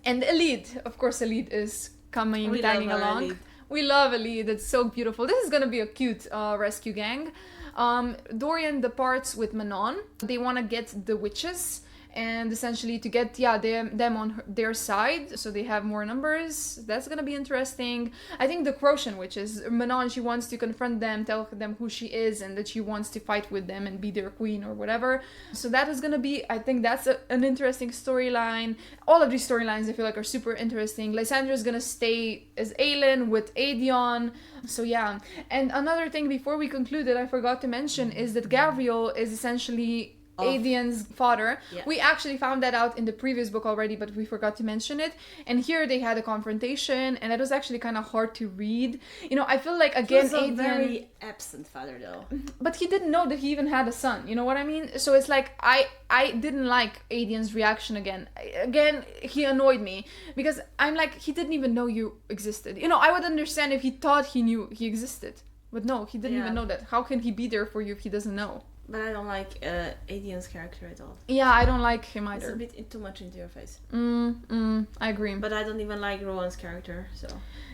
and Elide. Of course, Elide is tagging along. Elide. We love Elide. It's so beautiful. This is gonna be a cute rescue gang. Dorian departs with Manon. They want to get the witches and essentially to get them on their side, so they have more numbers. That's gonna be interesting. I think the Croatian witches, Manon, she wants to confront them, tell them who she is, and that she wants to fight with them and be their queen or whatever. So that is gonna be, I think that's an interesting storyline. All of these storylines I feel like are super interesting. Lysandra is gonna stay as Aelin with Aedion. So yeah. And another thing before we conclude that I forgot to mention is that Gabriel is essentially Aedion's father. Yeah. We actually found that out in the previous book already, but we forgot to mention it. And here they had a confrontation, and it was actually kind of hard to read. You know, I feel like again, he was a very absent father though. But he didn't know that he even had a son. You know what I mean? So it's like I didn't like Aedion's reaction again. Again, he annoyed me because I'm like, he didn't even know you existed. You know, I would understand if he thought he knew he existed, but no, he didn't even know that. How can he be there for you if he doesn't know? But I don't like Aedion's character at all. Yeah, I don't like him either. It's a bit too much into your face. I agree. But I don't even like Rowan's character, so...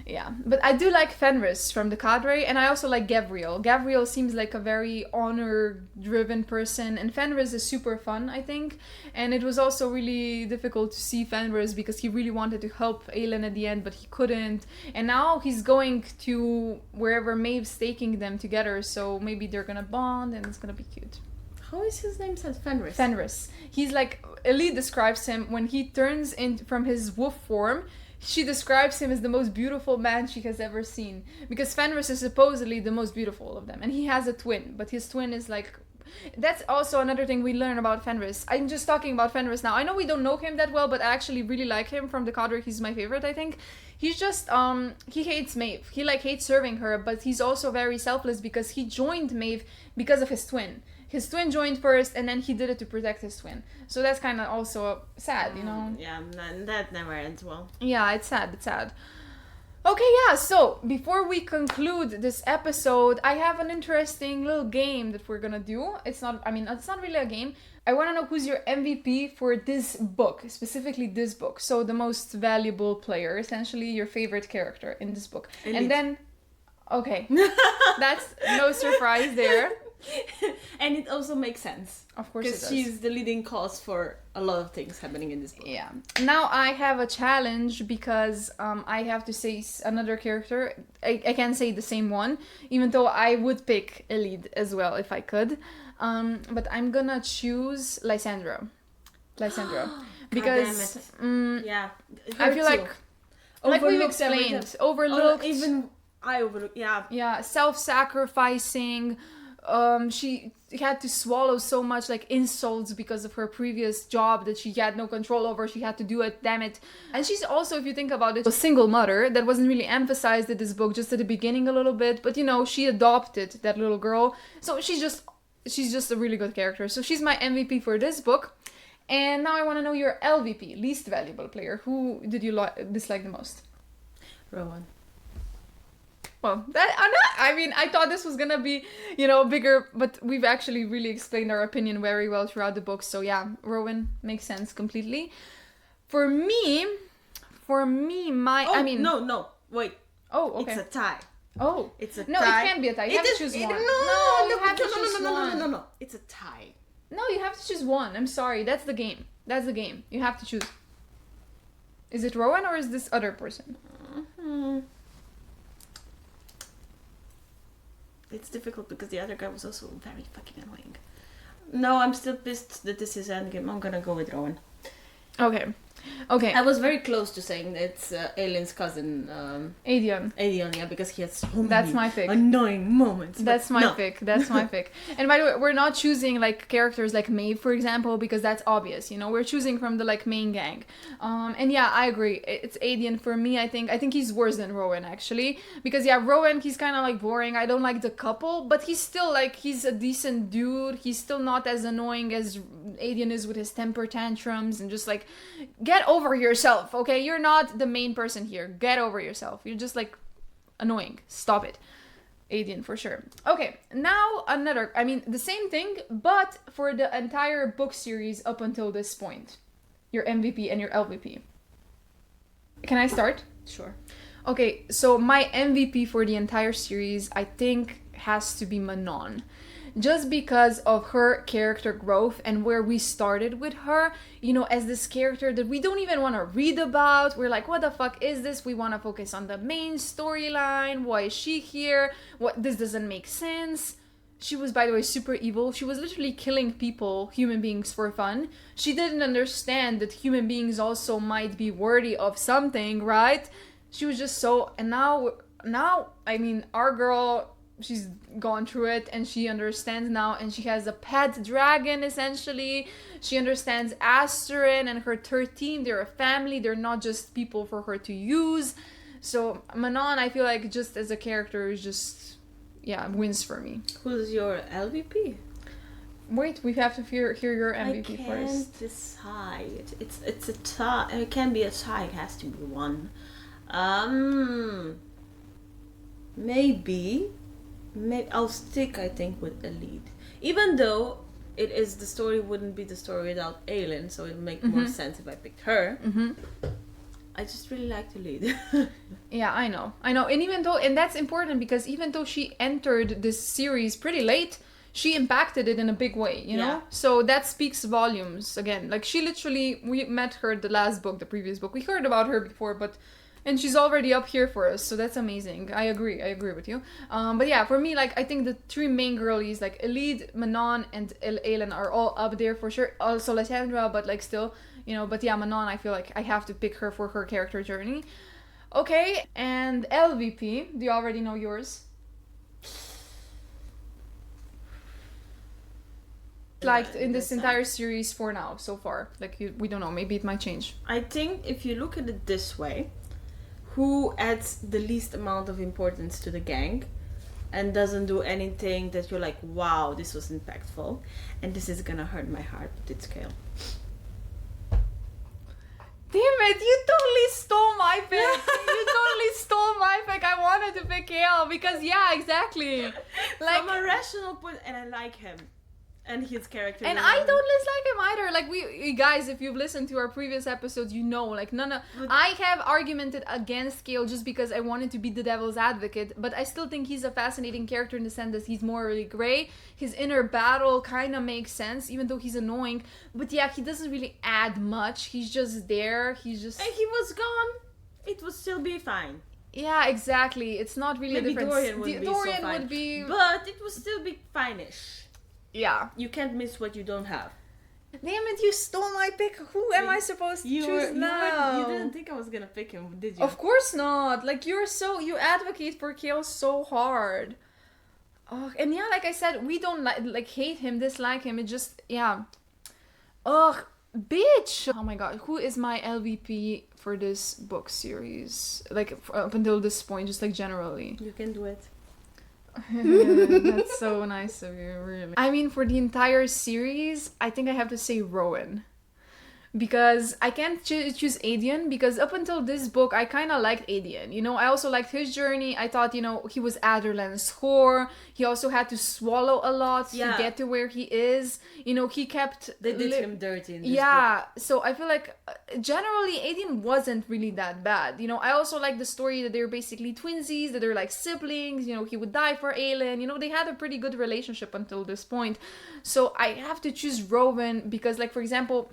Yeah, but I do like Fenris from the cadre, and I also like Gabriel. Gabriel seems like a very honor-driven person, and Fenris is super fun, I think. And it was also really difficult to see Fenris because he really wanted to help Aelin at the end, but he couldn't. And now he's going to wherever Maeve's taking them together, so maybe they're gonna bond, and it's gonna be cute. How is his name said? Fenris? Fenris. He's like, Elide describes him when he turns in from his wolf form. She describes him as the most beautiful man she has ever seen. Because Fenris is supposedly the most beautiful of them. And he has a twin. But his twin is like... That's also another thing we learn about Fenris. I'm just talking about Fenris now. I know we don't know him that well, but I actually really like him from the cadre. He's my favorite, I think. He's just... he hates Maeve. He like hates serving her. But he's also very selfless because he joined Maeve because of his twin. His twin joined first, and then he did it to protect his twin. So that's kind of also sad, you know? Yeah, that never ends well. Yeah, it's sad, it's sad. Okay, yeah, so before we conclude this episode, I have an interesting little game that we're gonna do. It's not really a game. I want to know who's your MVP for this book, specifically this book. So the most valuable player, essentially your favorite character in this book. Elite. And then, okay, that's no surprise there. And it also makes sense. Of course it does. Because she's the leading cause for a lot of things happening in this book. Yeah. Now I have a challenge because I have to say another character. I can't say the same one, even though I would pick Elide as well if I could. But I'm gonna choose Lysandra. Because yeah, I feel like we explained, overlooked. Even I overlooked. Yeah, self-sacrificing. She had to swallow so much like insults because of her previous job that she had no control over. She had to do it, damn it. And she's also, if you think about it, a single mother. That wasn't really emphasized in this book, just at the beginning a little bit. But you know, she adopted that little girl. So she's just a really good character. So she's my MVP for this book. And now I want to know your LVP, least valuable player. Who did you dislike the most? Rowan. Well, I thought this was gonna be, bigger, but we've actually really explained our opinion very well throughout the book. So yeah, Rowan makes sense completely. For me, No, wait. Oh, okay. It's a tie. Oh. It's a tie. No, it can't be a tie. You have to choose one. No. It's a tie. No, you have to choose one. I'm sorry. That's the game. You have to choose. Is it Rowan or is this other person? Mm-hmm. It's difficult because the other guy was also very fucking annoying. No, I'm still pissed that this is endgame. I'm gonna go with Rowan. Okay. Okay. I was very close to saying it's Aelin's cousin, Aedion. Aedion, yeah, because he has so many That's my pick. annoying moments. That's my no. pick. That's my pick. And by the way, we're not choosing like characters like Maeve, for example, because that's obvious. You know, we're choosing from the like main gang. And yeah, I agree. It's Aedion for me. I think he's worse than Rowan actually, because yeah, Rowan, he's kind of like boring. I don't like the couple, but he's still like, he's a decent dude. He's still not as annoying as Aedion is with his temper tantrums and just like, get over yourself, okay? You're not the main person here. Get over yourself. You're just like annoying. Stop it. Aedion for sure. Okay, now the same thing, but for the entire book series up until this point. Your MVP and your LVP. Can I start? Sure. Okay, so my MVP for the entire series, I think, has to be Manon. Just because of her character growth and where we started with her, you know, as this character that we don't even want to read about. We're like, what the fuck is this? We want to focus on the main storyline. Why is she here? This doesn't make sense. She was, by the way, super evil. She was literally killing people, human beings, for fun. She didn't understand that human beings also might be worthy of something, right? She was just so... And now, I mean, our girl... She's gone through it and she understands now, and she has a pet dragon essentially. She understands Asterin and her 13. They're a family. They're not just people for her to use. So Manon, I feel like just as a character is just, yeah, wins for me. Who's your LVP? Wait, we have to hear your MVP I can't first. decide. It's a tie. It can be a tie. It has to be one. Maybe I'll stick, I think, with Elide. Even though the story wouldn't be the story without Aelin, so it would make more sense if I picked her. Mm-hmm. I just really like to lead. Yeah, I know. And that's important because even though she entered this series pretty late, she impacted it in a big way, you know? Yeah. So that speaks volumes again. Like we met her the previous book. We heard about her before, and she's already up here for us, so that's amazing. I agree with you. But yeah, for me, like, I think the three main girlies, like Elide, Manon, and Aelin are all up there for sure. Also Lysandra, but like still, you know, but yeah, Manon, I feel like I have to pick her for her character journey. Okay, and LVP, do you already know yours? Like in this entire series for now, so far. Like, we don't know, maybe it might change. I think if you look at it this way, who adds the least amount of importance to the gang and doesn't do anything that you're like, wow, this was impactful, and this is gonna hurt my heart, but it's Chaol. Damn it, you totally stole my pick. You totally stole my pick. I wanted to pick Chaol because, yeah, exactly. Like, from a rational point, and I like him. And his character. And I don't dislike him either. Like, we guys, if you've listened to our previous episodes, you know, like, I have argumented against Chaol just because I wanted to be the devil's advocate, but I still think he's a fascinating character in the sense that he's morally gray. His inner battle kind of makes sense, even though he's annoying. But yeah, he doesn't really add much. He's just there. And he was gone. It would still be fine. Yeah, exactly. It's not really Maybe a difference. Dorian would be. But it would still be fine-ish. Yeah. You can't miss what you don't have. Damn it, you stole my pick. Who am I supposed to choose now? You didn't think I was gonna pick him, did you? Of course not. Like, you advocate for Chaol so hard. Oh, and yeah, like I said, we don't like hate him, dislike him. It just, yeah. Ugh, bitch. Oh my god, who is my LVP for this book series? Like, up until this point, just like generally. You can do it. That's so nice of you, really. I mean, for the entire series, I think I have to say Rowan. Because I can't choose Aedion, because up until this book, I kind of liked Aedion. You know, I also liked his journey. I thought, you know, he was Aderland's whore. He also had to swallow a lot to get to where he is. You know, he kept... They did him dirty in this book. So I feel like, generally, Aedion wasn't really that bad. You know, I also like the story that they're basically twinsies, that they're like siblings. You know, he would die for Aelin. You know, they had a pretty good relationship until this point. So I have to choose Rowan because, like, for example...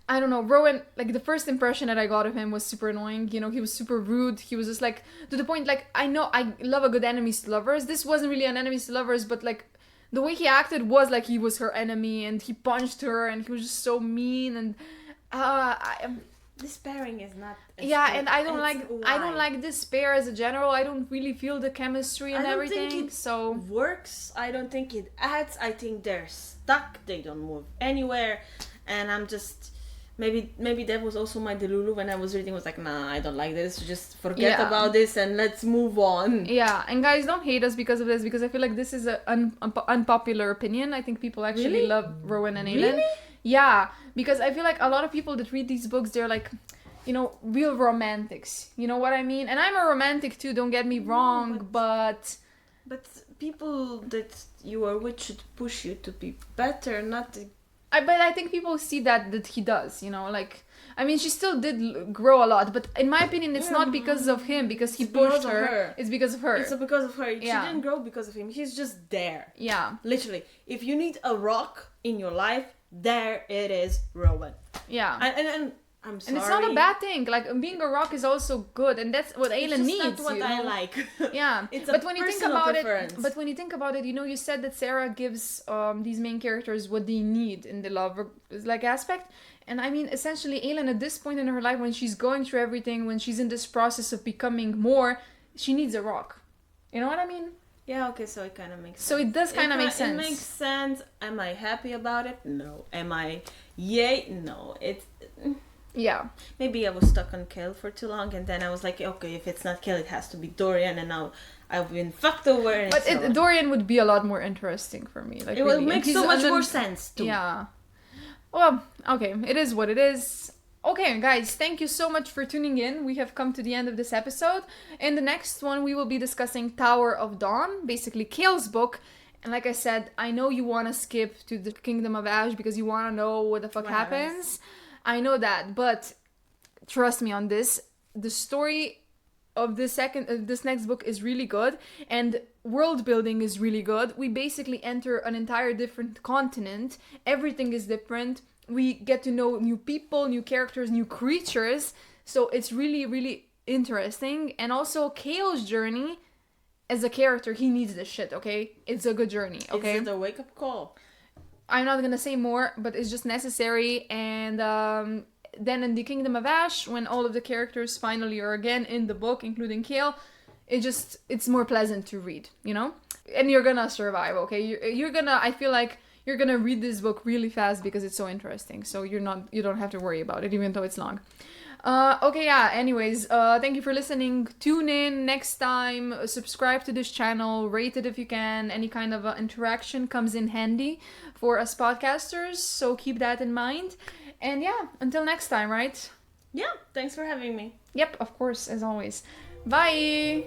I don't know, Rowan, like, the first impression that I got of him was super annoying. You know, he was super rude. He was just, like, to the point, like, I know I love a good enemies to lovers. This wasn't really an enemies to lovers, but, like, the way he acted was like he was her enemy, and he punched her, and he was just so mean, and This pairing is not. Yeah, and I don't why? like this pair as a general. I don't really feel the chemistry and I don't everything. think it So works. I don't think it adds. I think they're stuck. They don't move anywhere, and I'm just. Maybe that was also my delulu when I was reading. Was like, nah, I don't like this. Just forget Yeah. about this and let's move on. yeah, and guys, don't hate us because of this, because I feel like this is an unpopular opinion. I think people actually Really? love Rowan and Aelin. Really? Yeah, because I feel like a lot of people that read these books, they're like, you know, real romantics. You know what I mean? And I'm a romantic too, don't get me wrong, but But people that you are with should push you to be better, not. but I think people see that he does, you know, like, I mean, she still did grow a lot, but in my opinion, it's not because of him, because he It's because pushed of her. her. It's because of her. It's because of her. Yeah. She didn't grow because of him. He's just there. Yeah, Literally, if you need a rock in your life, there it is, Rowan. yeah. And I'm sorry. And it's not a bad thing. Like, being a rock is also good, and that's what Aelin It's just needs. not what you I know? like. Yeah, It's a but when you think personal about preference. it, but when you think about it, you know, you said that Sarah gives these main characters what they need in the love like aspect, and I mean, essentially, Aelin at this point in her life, when she's going through everything, when she's in this process of becoming more, she needs a rock. You know what I mean? Yeah, okay, so it kind of makes sense. So it does kind of make It sense. makes sense. Am I happy about it? No. Am I yay? No. It's. Yeah. Maybe I was stuck on Chaol for too long, and then I was like, okay, if it's not Chaol, it has to be Dorian, and now I've been fucked over. And But so on. Dorian would be a lot more interesting for me. Like, It will really. make And so he's- much and then- more sense too. Yeah. Well, okay, it is what it is. Okay, guys, thank you so much for tuning in. We have come to the end of this episode. In the next one, we will be discussing Tower of Dawn, basically Chaol's book. And like I said, I know you want to skip to the Kingdom of Ash because you want to know what the fuck What happens. happens. I know that, but trust me on this. The story of this next book is really good, and world building is really good. We basically enter an entire different continent. Everything is different. We get to know new people, new characters, new creatures. So it's really, really interesting. And also Chaol's journey as a character, he needs this shit, okay? It's a good journey, okay? It's a wake-up call. I'm not gonna say more, but it's just necessary. And then in the Kingdom of Ash, when all of the characters finally are again in the book, including Chaol, it's more pleasant to read, you know? And you're gonna survive, okay? You're gonna, I feel like you're gonna read this book really fast because it's so interesting. So you don't have to worry about it, even though it's long. Okay, yeah, anyways, thank you for listening. Tune in next time, subscribe to this channel, rate it if you can. Any kind of interaction comes in handy for us podcasters, so keep that in mind. And yeah, until next time, right? Yeah, thanks for having me. Yep, of course, as always. Bye!